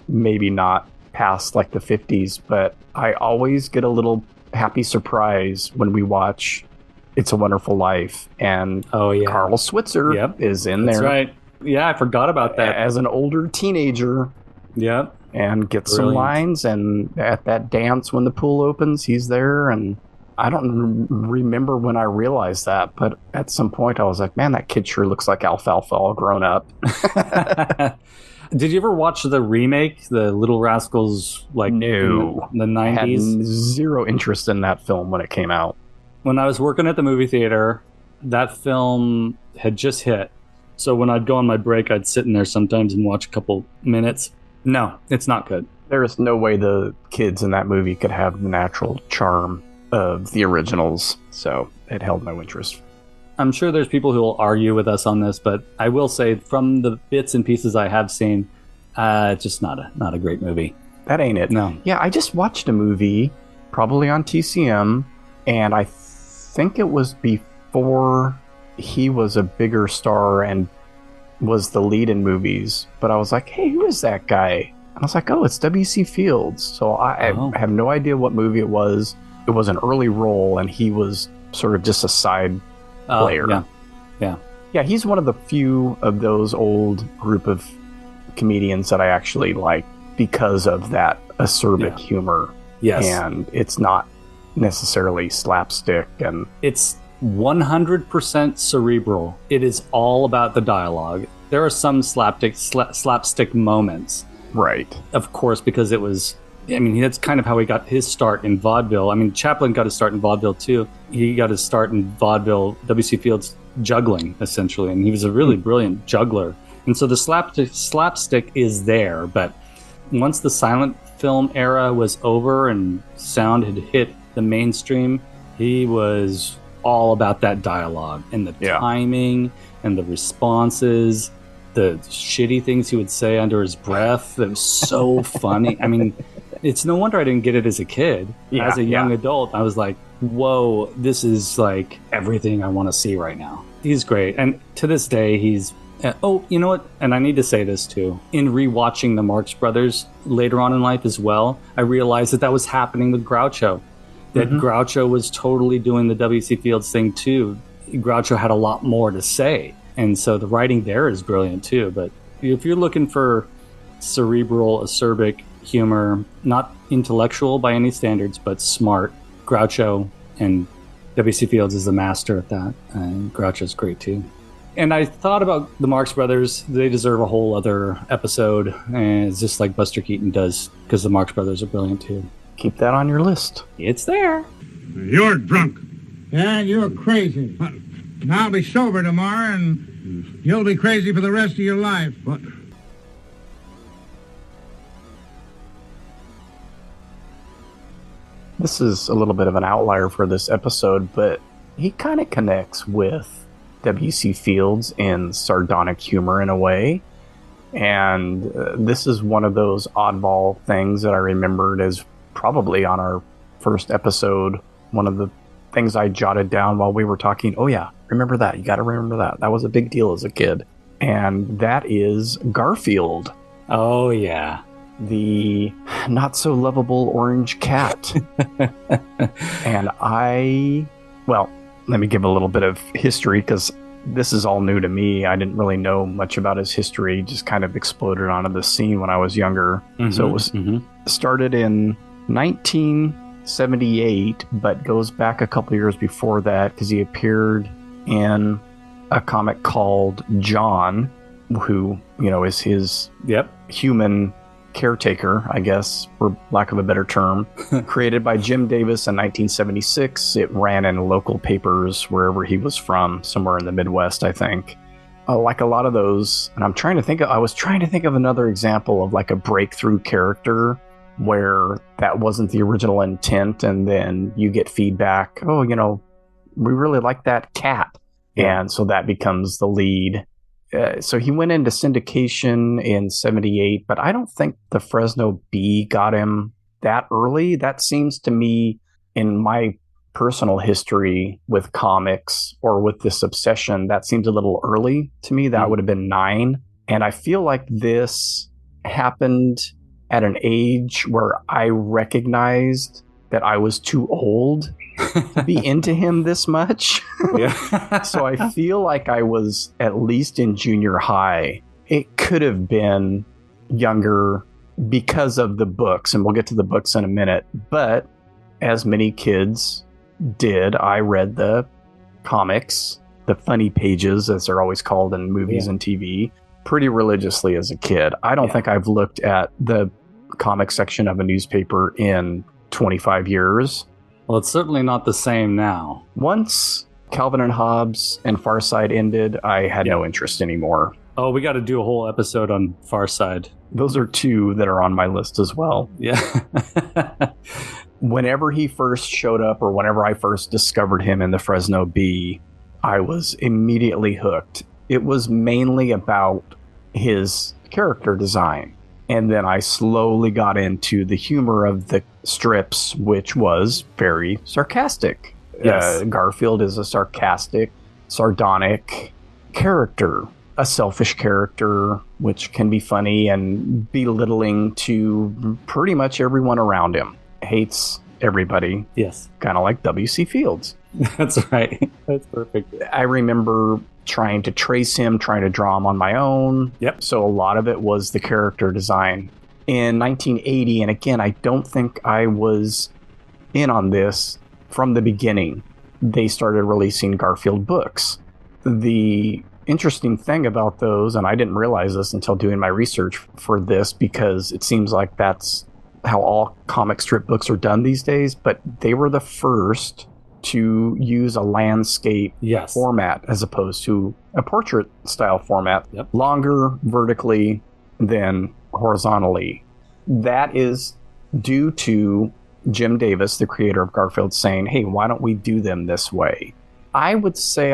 maybe not past like the 50s, but I always get a little happy surprise when we watch It's a Wonderful Life, and Carl Switzer is in there. That's right. Yeah, I forgot about that. as an older teenager. Yeah. And get some lines, and at that dance when the pool opens, he's there, and I don't remember when I realized that, but at some point I was like, man, that kid sure looks like Alfalfa all grown up. Did you ever watch the remake, the Little Rascals, like no, in the 90s? I had zero interest in that film when it came out. When I was working at the movie theater, that film had just hit. So when I'd go on my break, I'd sit in there sometimes and watch a couple minutes. No, it's not good. There is no way the kids in that movie could have the natural charm of the originals, so it held no interest. I'm sure there's people who will argue with us on this, but I will say from the bits and pieces I have seen, just not a great movie. That ain't it. No. Yeah, I just watched a movie, probably on TCM, and I think it was before he was a bigger star and was the lead in movies. But I was like, hey, who is that guy? And I was like, oh, it's W.C. Fields. So I have no idea what movie it was. It was an early role, and he was sort of just a side player. Yeah, he's one of the few of those old group of comedians that I actually like because of that acerbic humor. Yes. And it's not necessarily slapstick. And it's 100% cerebral. It is all about the dialogue. There are some slapstick moments. Right. Of course, because it was... I mean, that's kind of how he got his start in vaudeville. I mean, Chaplin got his start in vaudeville, too. He got his start in vaudeville, W.C. Fields juggling, essentially. And he was a really brilliant juggler. And so the slapstick is there. But once the silent film era was over and sound had hit the mainstream, he was all about that dialogue and the timing and the responses, the shitty things he would say under his breath. That was so funny. I mean... It's no wonder I didn't get it as a kid. As a young adult, I was like, whoa, this is like everything I want to see right now. He's great. And to this day, he's... oh, you know what? And I need to say this too. In rewatching the Marx Brothers later on in life as well, I realized that was happening with Groucho. That Groucho was totally doing the W.C. Fields thing too. Groucho had a lot more to say. And so the writing there is brilliant too. But if you're looking for cerebral, acerbic humor, not intellectual by any standards, but smart, Groucho, and W.C. Fields is the master at that. And Groucho's great too. And I thought about the Marx Brothers. They deserve a whole other episode, and it's just like Buster Keaton does, because the Marx Brothers are brilliant too. Keep that on your list. It's there. You're drunk. Yeah, you're crazy. What? And I'll be sober tomorrow, and you'll be crazy for the rest of your life. What? This is a little bit of an outlier for this episode, but he kind of connects with W.C. Fields in sardonic humor in a way. And this is one of those oddball things that I remembered as probably on our first episode. One of the things I jotted down while we were talking. Oh yeah, remember that. You got to remember that. That was a big deal as a kid. And that is Garfield. Oh yeah. The not so lovable orange cat. And well, let me give a little bit of history, because this is all new to me. I didn't really know much about his history, just kind of exploded onto the scene when I was younger. So it was started in 1978, but goes back a couple years before that, because he appeared in a comic called John, who, is his human caretaker, I guess, for lack of a better term. Created by Jim Davis in 1976. It ran in local papers wherever he was from, somewhere in the Midwest, I think. Like a lot of those, and I was trying to think of another example of like a breakthrough character where that wasn't the original intent, and then you get feedback, we really like that cat. And so that becomes the lead. So he went into syndication in 78, but I don't think the Fresno Bee got him that early. That seems to me, in my personal history with comics or with this obsession, that seems a little early to me. That would have been 9. And I feel like this happened at an age where I recognized that I was too old to be into him this much. Yeah. So I feel like I was at least in junior high. It could have been younger because of the books, and we'll get to the books in a minute. But as many kids did, I read the comics, the funny pages, as they're always called in movies and TV, pretty religiously as a kid. I don't think I've looked at the comic section of a newspaper in 25 years. Well, it's certainly not the same now. Once Calvin and Hobbes and Far Side ended, I had no interest anymore. Oh, we got to do a whole episode on Far Side. Those are two that are on my list as well. Yeah. Whenever he first showed up, or whenever I first discovered him in the Fresno Bee, I was immediately hooked. It was mainly about his character design. And then I slowly got into the humor of the strips, which was very sarcastic. Yes. Garfield is a sarcastic, sardonic character, a selfish character, which can be funny and belittling to pretty much everyone around him. Hates everybody. Yes. Kind of like W.C. Fields. That's right. That's perfect. I remember trying to trace him, trying to draw him on my own. Yep. So a lot of it was the character design. In 1980, and again, I don't think I was in on this from the beginning, they started releasing Garfield books. The interesting thing about those, and I didn't realize this until doing my research for this, because it seems like that's how all comic strip books are done these days, but they were the first to use a landscape format as opposed to a portrait style format. Yep. Longer vertically than horizontally. That is due to Jim Davis, the creator of Garfield, saying, hey, why don't we do them this way? I would say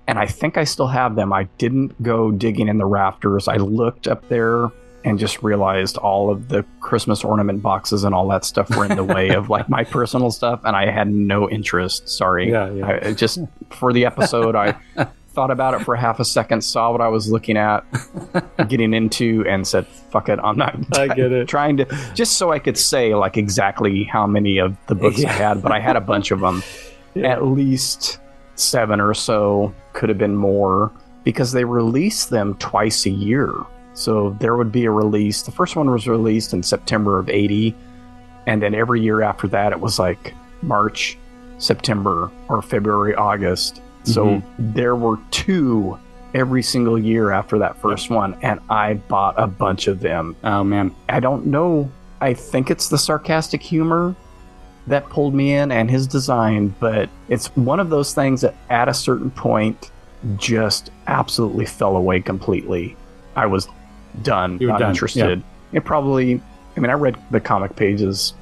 and I think I still have them. I didn't go digging in the rafters. I looked up there and just realized all of the Christmas ornament boxes and all that stuff were in the way of like my personal stuff, and I had no interest. Sorry. Yeah. I just for the episode, I thought about it for half a second, saw what I was looking at, getting into, and said, fuck it, I'm not I get it. trying to, just so I could say like exactly how many of the books I had, but I had a bunch of them. At least 7 or so, could have been more, because they released them twice a year. So there would be a release. The first one was released in September of 80. And then every year after that, it was like March, September, or February, August. So there were 2 every single year after that first one. And I bought a bunch of them. Oh, man. I don't know. I think it's the sarcastic humor that pulled me in and his design. But it's one of those things that at a certain point just absolutely fell away completely. I was done, not interested. Yeah. It probably, I mean, I read the comic pages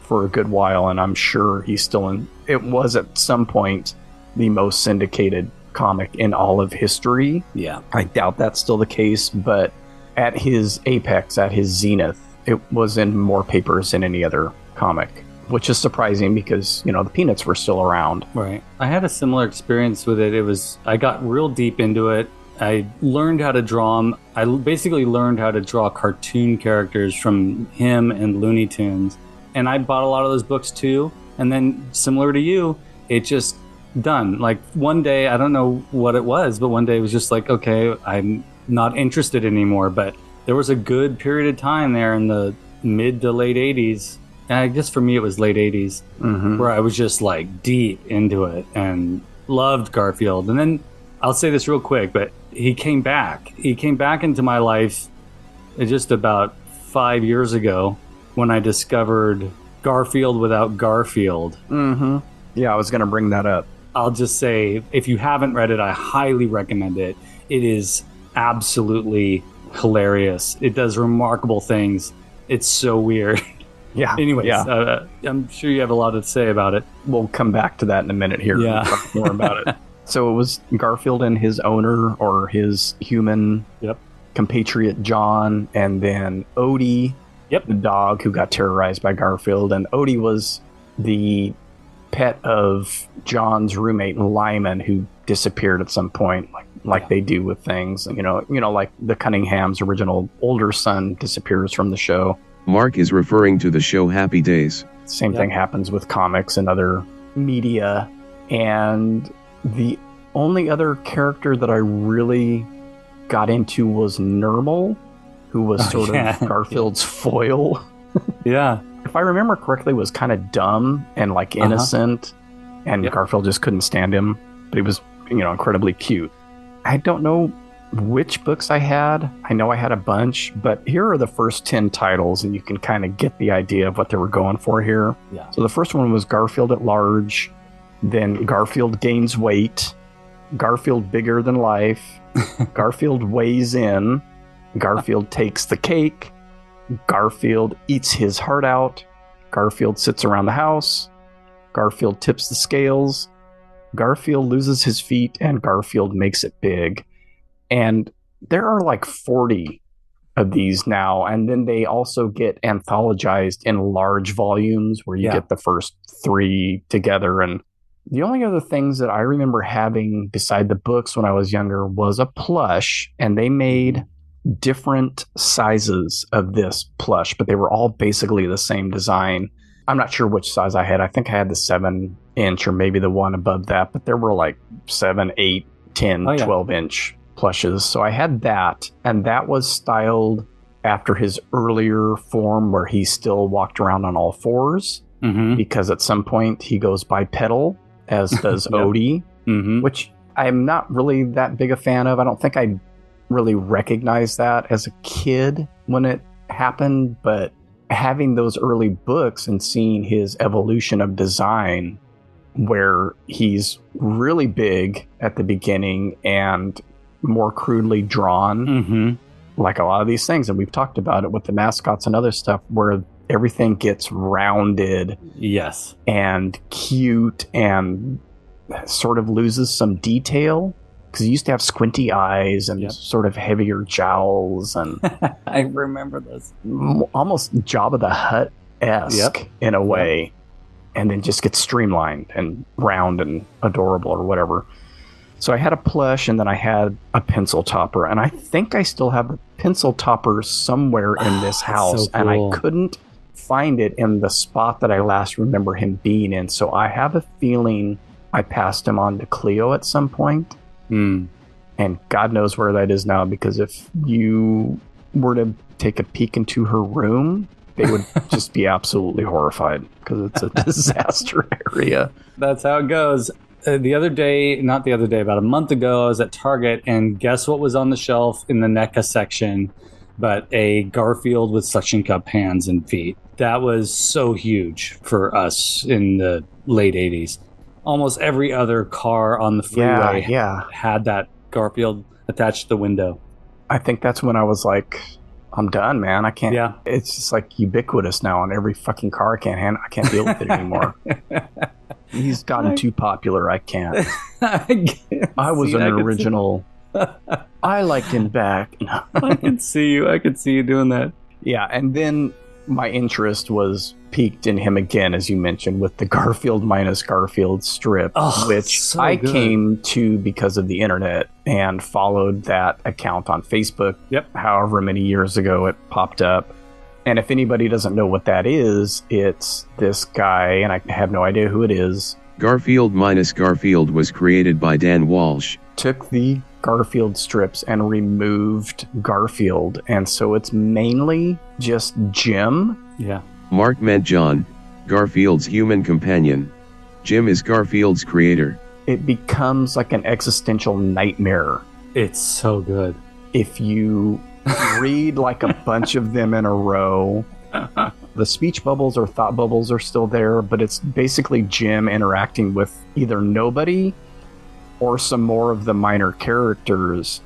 for a good while, and I'm sure he's still in. It was at some point the most syndicated comic in all of history. Yeah. I doubt that's still the case, but at his apex, at his zenith, it was in more papers than any other comic, which is surprising because, you know, the Peanuts were still around. Right. I had a similar experience with it. I got real deep into it. I learned how to draw them. I basically learned how to draw cartoon characters from him and Looney Tunes. And I bought a lot of those books too. And then, similar to you, it just done. Like one day, I don't know what it was, but one day it was just like, okay, I'm not interested anymore. But there was a good period of time there in the mid to late 80s. And I guess for me, it was late 80s, where I was just like deep into it and loved Garfield. And then I'll say this real quick, but he came back. He came back into my life just about 5 years ago when I discovered Garfield without Garfield. Yeah, I was going to bring that up. I'll just say, if you haven't read it, I highly recommend it. It is absolutely hilarious. It does remarkable things. It's so weird. Yeah. Anyways, I'm sure you have a lot to say about it. We'll come back to that in a minute here. Yeah. We'll talk more about it. So it was Garfield and his owner, or his human compatriot John, and then Odie, the dog who got terrorized by Garfield. And Odie was the pet of John's roommate Lyman, who disappeared at some point, like they do with things. You know, like the Cunningham's original older son disappears from the show. Mark is referring to the show Happy Days. Same thing happens with comics and other media. And the only other character that I really got into was Nermal, who was sort of Garfield's foil. Yeah. If I remember correctly, was kind of dumb and like innocent, and Garfield just couldn't stand him. But he was, incredibly cute. I don't know which books I had. I know I had a bunch, but here are the first 10 titles, and you can kind of get the idea of what they were going for here. Yeah. So the first one was Garfield at Large, then Garfield Gains Weight, Garfield Bigger Than Life, Garfield Weighs In, Garfield Takes the Cake, Garfield Eats His Heart Out, Garfield Sits Around the House, Garfield Tips the Scales, Garfield Loses His Feet, and Garfield Makes It Big. And there are like 40 of these now, and then they also get anthologized in large volumes where you get the first 3 together. And the only other things that I remember having beside the books when I was younger was a plush, and they made different sizes of this plush, but they were all basically the same design. I'm not sure which size I had. I think I had the 7-inch or maybe the one above that, but there were like 7, 8, 10, 12-inch plushes. So I had that, and that was styled after his earlier form where he still walked around on all fours, because at some point he goes bipedal, as does Odie, which I'm not really that big a fan of. I don't think I really recognized that as a kid when it happened, but having those early books and seeing his evolution of design where he's really big at the beginning and more crudely drawn, like a lot of these things, and we've talked about it with the mascots and other stuff, where everything gets rounded and cute and sort of loses some detail, because he used to have squinty eyes and sort of heavier jowls, and I remember this, almost Jabba the Hutt-esque in a way, and then just gets streamlined and round and adorable or whatever. So I had a plush, and then I had a pencil topper, and I think I still have the pencil topper somewhere in this house, and I couldn't find it in the spot that I last remember him being in. So I have a feeling I passed him on to Cleo at some point. And God knows where that is now, because if you were to take a peek into her room, they would just be absolutely horrified, because it's a disaster area. That's how it goes. About a month ago, I was at Target, and guess what was on the shelf in the NECA section but a Garfield with suction cup hands and feet. That was so huge for us in the late 80s. Almost every other car on the freeway had that Garfield attached to the window. I think that's when I was like, I'm done, man. I can't. Yeah. It's just like ubiquitous now on every fucking car. I can't deal with it anymore. He's gotten too popular. I can't. I was an original. I liked him back. I could see you doing that. Yeah, and then my interest was piqued in him again, as you mentioned, with the Garfield minus Garfield strip, which so I came to because of the internet and followed that account on Facebook. However many years ago it popped up. And if anybody doesn't know what that is, it's this guy, and I have no idea who it is. Garfield minus Garfield was created by Dan Walsh. Took the Garfield strips and removed Garfield, and so it's mainly just Jim. Yeah. Mark meant John, Garfield's human companion. Jim is Garfield's creator. It becomes like an existential nightmare. It's so good. If you read like a bunch of them in a row, the speech bubbles or thought bubbles are still there, but it's basically Jim interacting with either nobody or some more of the minor characters.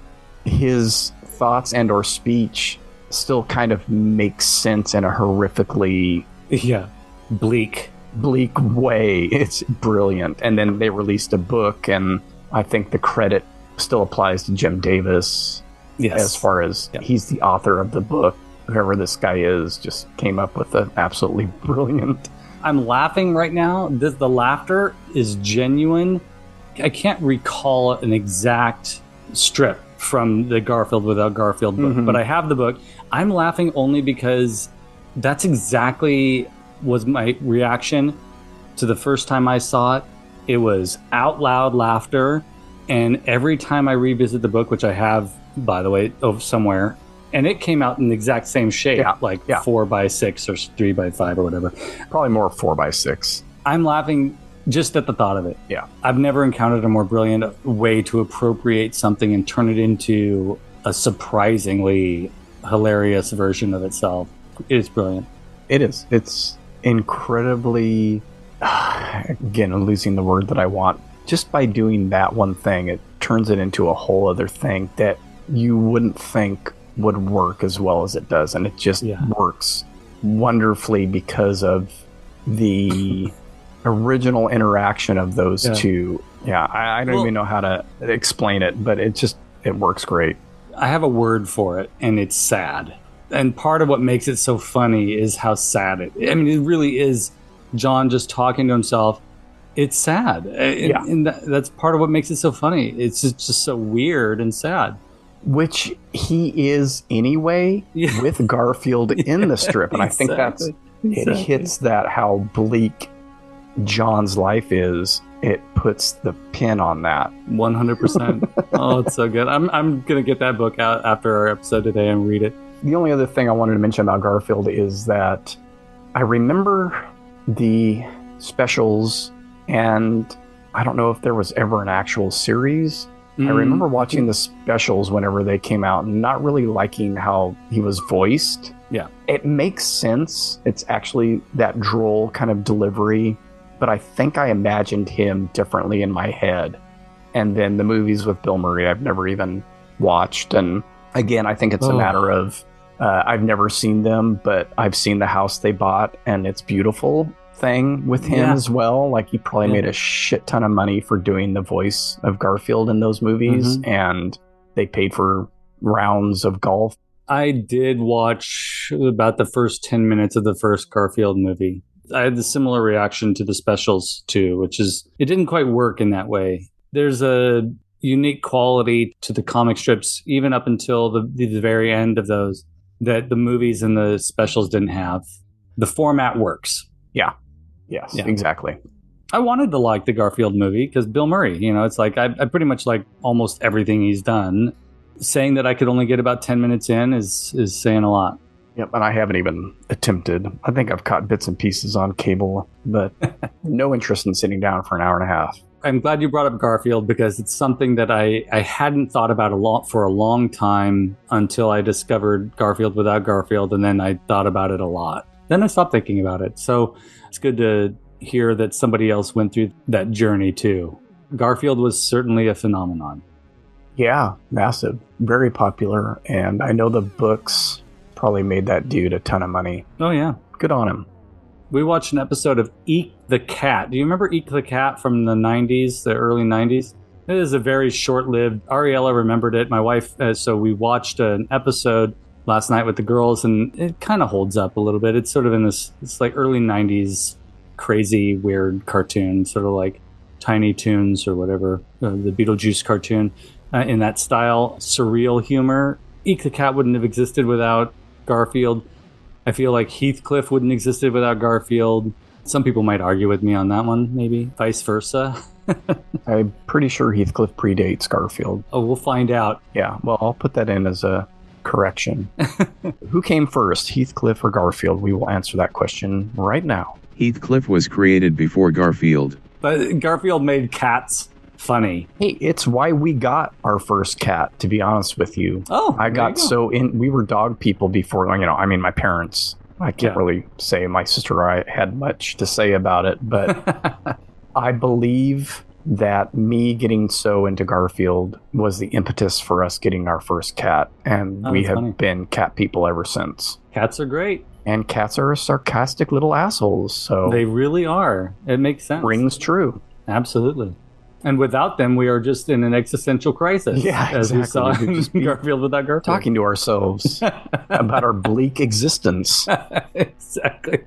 His thoughts and or speech still kind of makes sense in a horrifically bleak way. It's brilliant. And then they released a book, and I think the credit still applies to Jim Davis. Yes. As far as he's the author of the book. Whoever this guy is just came up with an absolutely brilliant. I'm laughing right now. The laughter is genuine. I can't recall an exact strip from the Garfield Without Garfield book, but I have the book. I'm laughing only because That's exactly was my reaction to the first time I saw it. It was out loud laughter. And every time I revisit the book, which I have, by the way, somewhere, and it came out in the exact same shape, 4x6 or 3x5 or whatever. Probably more 4x6. I'm laughing just at the thought of it. Yeah. I've never encountered a more brilliant way to appropriate something and turn it into a surprisingly hilarious version of itself. It is brilliant. It is. It's incredibly, again, I'm losing the word that I want. Just by doing that one thing, it turns it into a whole other thing that you wouldn't think would work as well as it does. And it just works wonderfully because of the original interaction of those two. Yeah, I don't even know how to explain it, but it works great. I have a word for it, and it's sad. And part of what makes it so funny is how sad it really is John just talking to himself. It's sad. And that's part of what makes it so funny. It's just so weird and sad. Which he is anyway with Garfield in the strip. And I think it hits that how bleak John's life is. It puts the pin on that. 100%. Oh, it's so good. I'm going to get that book out after our episode today and read it. The only other thing I wanted to mention about Garfield is that I remember the specials, and I don't know if there was ever an actual series. I remember watching the specials whenever they came out and not really liking how he was voiced. Yeah. It makes sense. It's actually that droll kind of delivery, but I think I imagined him differently in my head. And then the movies with Bill Murray, I've never even watched. And again, I think it's a matter of, I've never seen them, but I've seen the house they bought, and it's beautiful thing with him as well. Like, he probably made a shit ton of money for doing the voice of Garfield in those movies, and they paid for rounds of golf. I did watch about the first 10 minutes of the first Garfield movie. I had the similar reaction to the specials too, which is, it didn't quite work in that way. There's a unique quality to the comic strips, even up until the very end of those, that the movies and the specials didn't have. The format works. Yeah. Yes, exactly. I wanted to like the Garfield movie because Bill Murray, it's like I pretty much like almost everything he's done. Saying that I could only get about 10 minutes in is saying a lot. Yep, and I haven't even attempted. I think I've caught bits and pieces on cable, but no interest in sitting down for an hour and a half. I'm glad you brought up Garfield because it's something that I hadn't thought about for a long time until I discovered Garfield Without Garfield, and then I thought about it a lot. Then I stopped thinking about it. So it's good to hear that somebody else went through that journey too. Garfield was certainly a phenomenon. Yeah, massive. Very popular. And I know the books probably made that dude a ton of money. Oh, yeah. Good on him. We watched an episode of Eek the Cat. Do you remember Eek the Cat from the 90s, the early 90s? It is a very short-lived... Ariella remembered it, my wife. So we watched an episode last night with the girls, and it kind of holds up a little bit. It's sort of in this... It's like early 90s crazy, weird cartoon, sort of like Tiny Toons or whatever, the Beetlejuice cartoon. In that style, surreal humor. Eek the Cat wouldn't have existed without Garfield. I feel like Heathcliff wouldn't have existed without Garfield. Some people might argue with me on that one, maybe. Vice versa. I'm pretty sure Heathcliff predates Garfield. Oh, we'll find out. Yeah, well, I'll put that in as a correction. Who came first, Heathcliff or Garfield? We will answer that question right now. Heathcliff was created before Garfield. But Garfield made cats funny. Hey, it's why we got our first cat, to be honest with you. Oh, I got we were dog people before, my parents. I can't really say my sister or I had much to say about it, but I believe that me getting so into Garfield was the impetus for us getting our first cat, and we have been cat people ever since. Cats are great. And cats are sarcastic little assholes, so... They really are. It makes sense. Rings true. Absolutely. And without them, we are just in an existential crisis. Yeah, as exactly. we saw in Garfield Without Garfield. Talking to ourselves about our bleak existence. Exactly.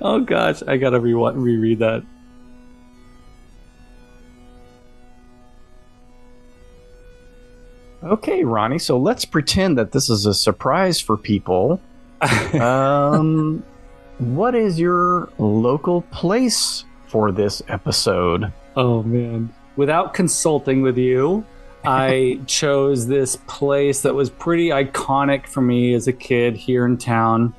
Oh, gosh. I got to reread that. Okay, Ronnie, so let's pretend that this is a surprise for people. What is your local place for this episode? Oh, man. Without consulting with you, I chose this place that was pretty iconic for me as a kid here in town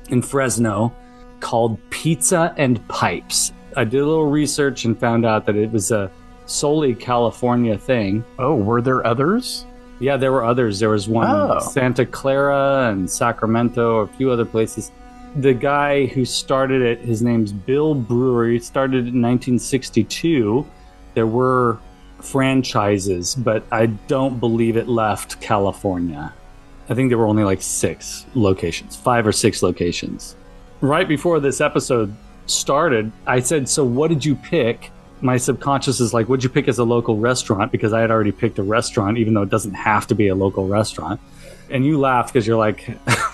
in Fresno called Pizza and Pipes. I did a little research and found out that it was a solely California thing. Oh, were there others? Yeah, there were others. There was one in Santa Clara and Sacramento, a few other places. The guy who started it, his name's Bill Brewer. He started it in 1962. There were franchises, but I don't believe it left California. I think there were only like 6 locations, 5 or 6 locations. Right before this episode started, I said, so what did you pick? My subconscious is like, what'd you pick as a local restaurant? Because I had already picked a restaurant, even though it doesn't have to be a local restaurant. And you laughed because you're like,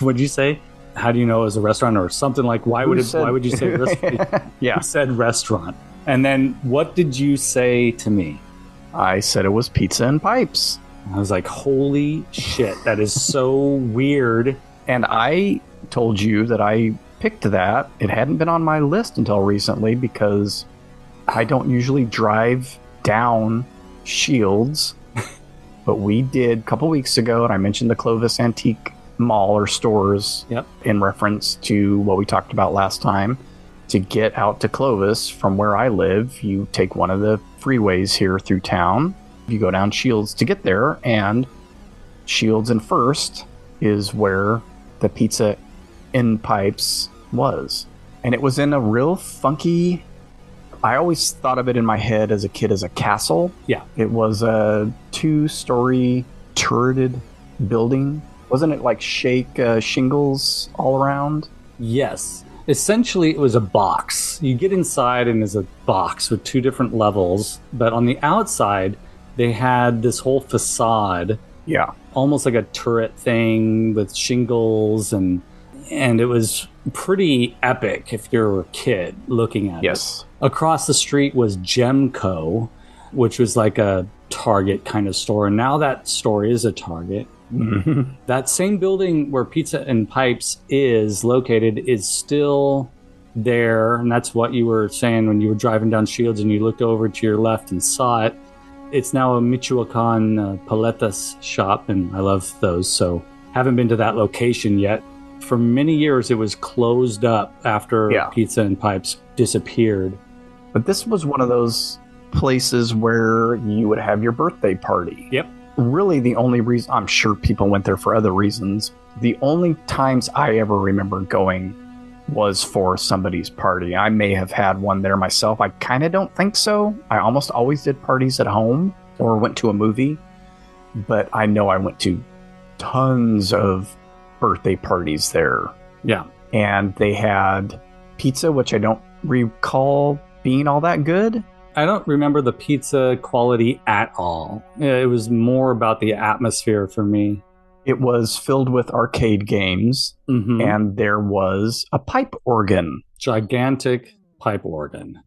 what'd you say? How do you know it was a restaurant or something like, why would you say restaurant? Yeah. You said restaurant. And then what did you say to me? I said it was Pizza and Pipes. I was like, holy shit, that is so weird. And I told you that I picked that. It hadn't been on my list until recently because I don't usually drive down Shields. But we did a couple weeks ago, and I mentioned the Clovis Antique Mall or stores in reference to what we talked about last time. To get out to Clovis from where I live, you take one of the freeways here through town. You go down Shields to get there, and Shields and First is where the Pizza in Pipes was. And it was in a real funky... I always thought of it in my head as a kid as a castle. Yeah. It was a 2-story turreted building. Wasn't it like shingles all around? Yes. Essentially, it was a box. You get inside and there's a box with 2 different levels. But on the outside, they had this whole facade. Yeah. Almost like a turret thing with shingles. And it was pretty epic if you're a kid looking at it. Yes. Across the street was Gemco, which was like a Target kind of store. And now that store is a Target. Mm-hmm. That same building where Pizza and Pipes is located is still there, and that's what you were saying when you were driving down Shields and you looked over to your left and saw it. It's now a Michoacan paletas shop, and I love those, so haven't been to that location yet. For many years, it was closed up after Pizza and Pipes disappeared. But this was one of those places where you would have your birthday party. Yep. Really the only reason, I'm sure people went there for other reasons, the only times I ever remember going was for somebody's party. I may have had one there myself. I kind of don't think so. I almost always did parties at home or went to a movie, but I know I went to tons of birthday parties there. Yeah. And they had pizza, which I don't recall being all that good. I don't remember the pizza quality at all. It was more about the atmosphere for me. It was filled with arcade games, and there was a pipe organ. Gigantic pipe organ.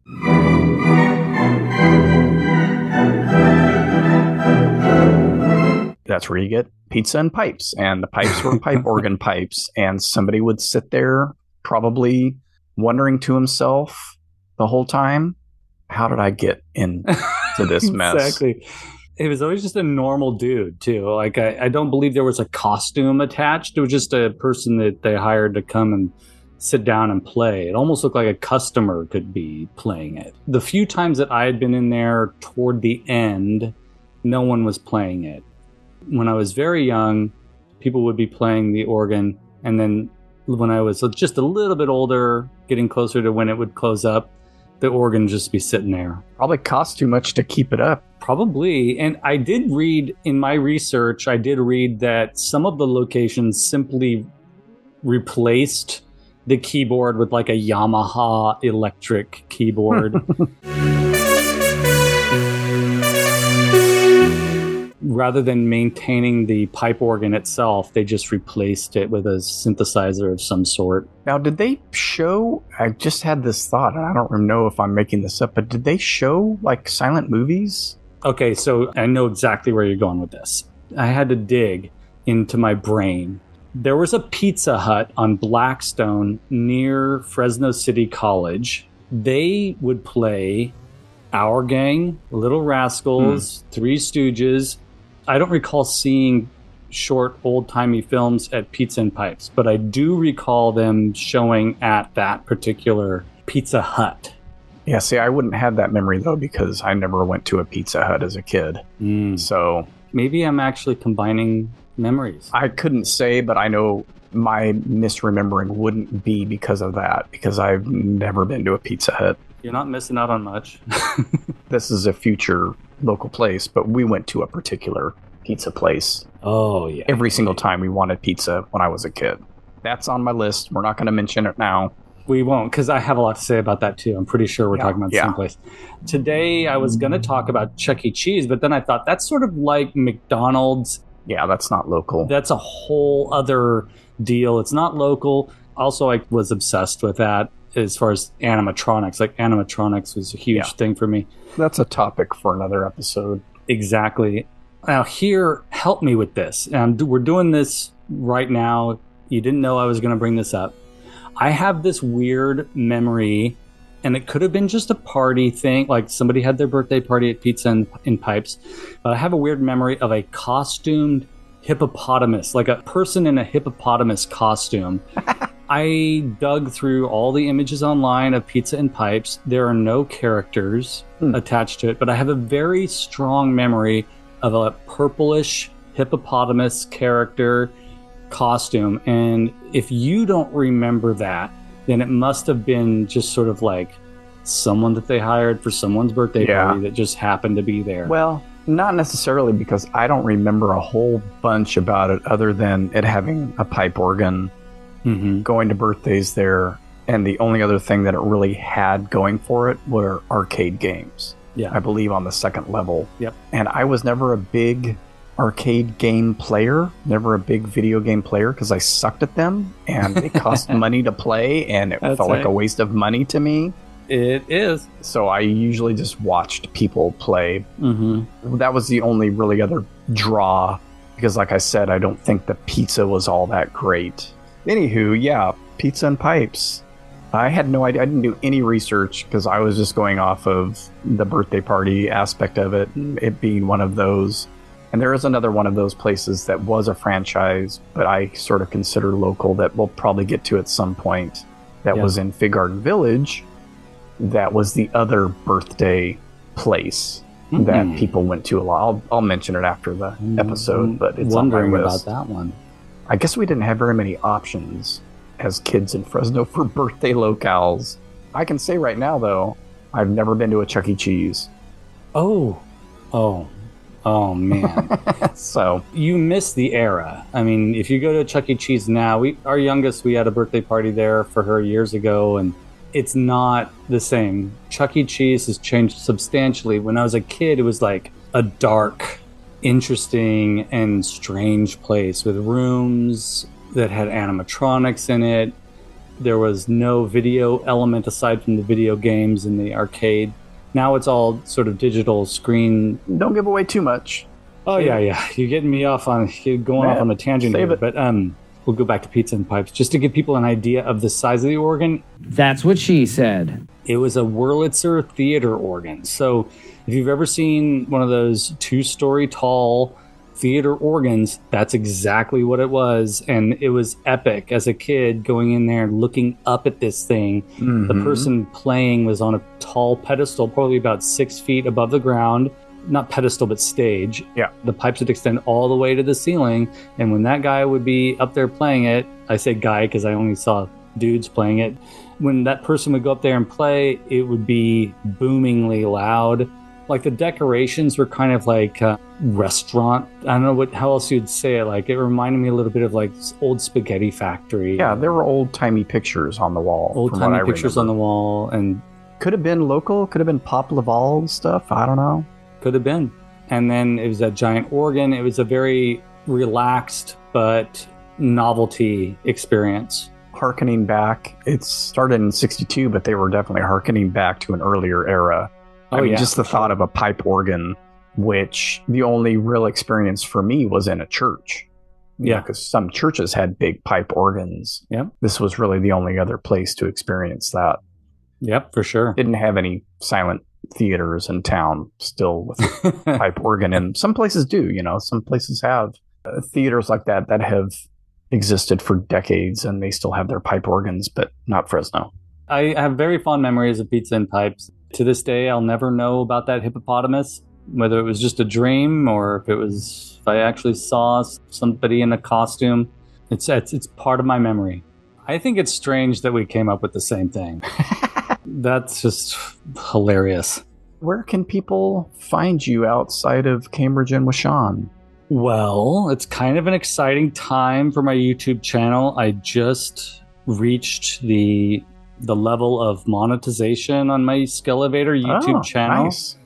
That's where you get pizza and pipes, and the pipes were pipe organ pipes, and somebody would sit there probably wondering to himself the whole time, how did I get into this mess? Exactly. It was always just a normal dude, too. Like, I don't believe there was a costume attached. It was just a person that they hired to come and sit down and play. It almost looked like a customer could be playing it. The few times that I had been in there toward the end, no one was playing it. When I was very young, people would be playing the organ. And then when I was just a little bit older, getting closer to when it would close up, the organ just be sitting there. Probably cost too much to keep it up. Probably. And I did read in my research, that some of the locations simply replaced the keyboard with like a Yamaha electric keyboard. Rather than maintaining the pipe organ itself, they just replaced it with a synthesizer of some sort. Now, did they show, I just had this thought, and I don't know if I'm making this up, but did they show like silent movies? Okay, so I know exactly where you're going with this. I had to dig into my brain There was a Pizza Hut on Blackstone near Fresno City College. They would play Our Gang, Little Rascals, Three Stooges. I don't recall seeing short, old-timey films at Pizza and Pipes, but I do recall them showing at that particular Pizza Hut. Yeah, see, I wouldn't have that memory, though, because I never went to a Pizza Hut as a kid. So maybe I'm actually combining memories. I couldn't say, but I know my misremembering wouldn't be because of that, because I've never been to a Pizza Hut. You're not missing out on much. This is a future local place, but we went to a particular pizza place. Oh, yeah. Every single time we wanted pizza when I was a kid. That's on my list. We're not going to mention it now. We won't, because I have a lot to say about that, too. I'm pretty sure we're talking about the same place. Today, I was going to talk about Chuck E. Cheese, but then I thought that's sort of like McDonald's. Yeah, that's not local. That's a whole other deal. It's not local. Also, I was obsessed with that as far as animatronics. Like, animatronics was a huge thing for me. That's a topic for another episode. Exactly. Now, here, help me with this. We're doing this right now. You didn't know I was going to bring this up. I have this weird memory, and it could have been just a party thing, like somebody had their birthday party at Pizza and Pipes, but I have a weird memory of a costumed hippopotamus, like a person in a hippopotamus costume. I dug through all the images online of Pizza and Pipes. There are no characters attached to it, but I have a very strong memory of a purplish hippopotamus character costume. And if you don't remember that, then it must have been just sort of like someone that they hired for someone's birthday party that just happened to be there. Well, not necessarily, because I don't remember a whole bunch about it other than it having a pipe organ, going to birthdays there, and the only other thing that it really had going for it were arcade games. Yeah. I believe on the second level. Yep. And I was never a big arcade game player, never a big video game player, because I sucked at them and they cost money to play, and it felt like a waste of money to me. It is. So I usually just watched people play. That was the only really other draw, because like I said, I don't think the pizza was all that great. Anywho, yeah, Pizza and Pipes. I had no idea. I didn't do any research because I was just going off of the birthday party aspect of it, it being one of those. And there is another one of those places that was a franchise, but I sort of consider local, that we'll probably get to at some point, that was in Fig Garden Village. That was the other birthday place that people went to a lot. I'll mention it after the episode, but it's wondering on my list. about that one. I guess we didn't have very many options as kids in Fresno for birthday locales. I can say right now, though, I've never been to a Chuck E. Cheese. Oh, man. So you miss the era. I mean, if you go to Chuck E. Cheese now, our youngest, we had a birthday party there for her years ago, and it's not the same. Chuck E. Cheese has changed substantially. When I was a kid, it was like a dark, interesting, and strange place with rooms that had animatronics in it. There was no video element aside from the video games in the arcade. Now it's all sort of digital screen. Don't give away too much. Oh, yeah. You're getting me off on off on a tangent here. But we'll go back to Pizza and Pipes just to give people an idea of the size of the organ. That's what she said. It was a Wurlitzer theater organ. So if you've ever seen one of those 2-story tall theater organs, that's exactly what it was. And it was epic as a kid going in there and looking up at this thing. The person playing was on a tall pedestal, probably about 6 feet above the ground. Not pedestal, but stage. Yeah. The pipes would extend all the way to the ceiling. And when that guy would be up there playing it, I say guy because I only saw dudes playing it. When that person would go up there and play, it would be boomingly loud. Like the decorations were kind of like a restaurant. I don't know how else you'd say it. Like it reminded me a little bit of like old spaghetti factory. Yeah, there were old-timey pictures on the wall. Old-timey pictures on the wall. And could have been local. Could have been Pop Laval stuff. I don't know. Could have been. And then it was a giant organ. It was a very relaxed but novelty experience. Harkening back, it started in 1962, but they were definitely harkening back to an earlier era. I mean, just the thought of a pipe organ, which the only real experience for me was in a church. Yeah. Because some churches had big pipe organs. Yep. This was really the only other place to experience that. Yep, for sure. Didn't have any silent theaters in town still with pipe organ. And some places do, some places have theaters like that have existed for decades and they still have their pipe organs, but not Fresno. I have very fond memories of pizza and pipes. To this day, I'll never know about that hippopotamus, whether it was just a dream or if I actually saw somebody in a costume. It's part of my memory. I think it's strange that we came up with the same thing. That's just hilarious. Where can people find you outside of Cambridge and Washawn? Well, it's kind of an exciting time for my YouTube channel. I just reached the level of monetization on my Skelevator YouTube channel, nice.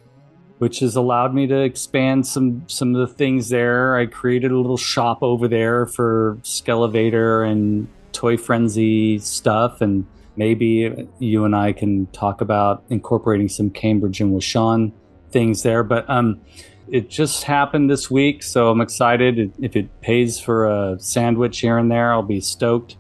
Which has allowed me to expand some of the things there. I created a little shop over there for Skelevator and Toy Frenzy stuff, and maybe you and I can talk about incorporating some Cambridge and Washawn things there. But it just happened this week, so I'm excited. If it pays for a sandwich here and there, I'll be stoked.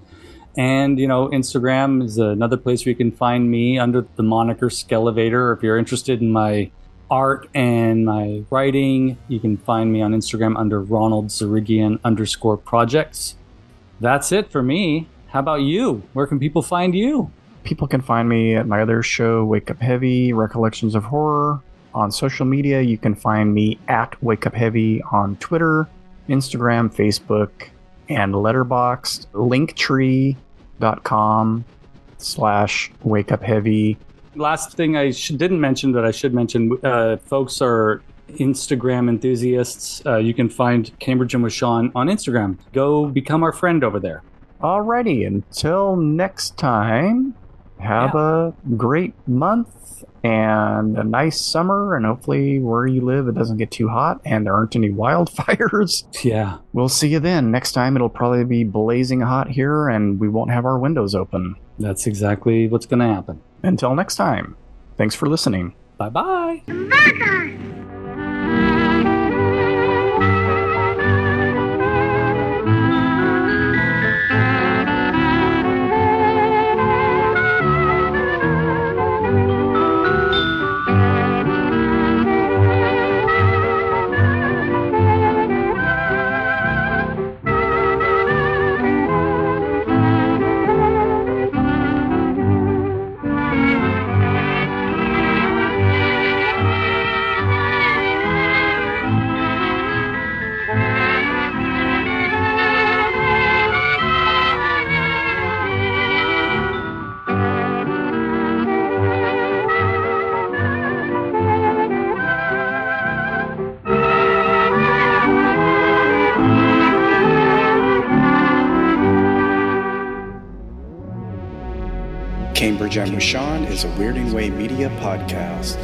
And, Instagram is another place where you can find me under the moniker Skelevator. If you're interested in my art and my writing, you can find me on Instagram under Ronald Zarigian _projects. That's it for me. How about you? Where can people find you? People can find me at my other show, Wake Up Heavy, Recollections of Horror. On social media, you can find me at Wake Up Heavy on Twitter, Instagram, Facebook, and Letterboxd. Linktree.com/WakeUpHeavy. Last thing I didn't mention that I should mention, folks are Instagram enthusiasts. You can find Cambridge and Washawn on Instagram. Go become our friend over there. Alrighty, until next time, have a great month and a nice summer, and hopefully where you live it doesn't get too hot and there aren't any wildfires. Yeah. We'll see you then. Next time it'll probably be blazing hot here and we won't have our windows open. That's exactly what's going to happen. Until next time, thanks for listening. Bye-bye. Bye. Cambridge and Washawn is a Weirding Way Media podcast.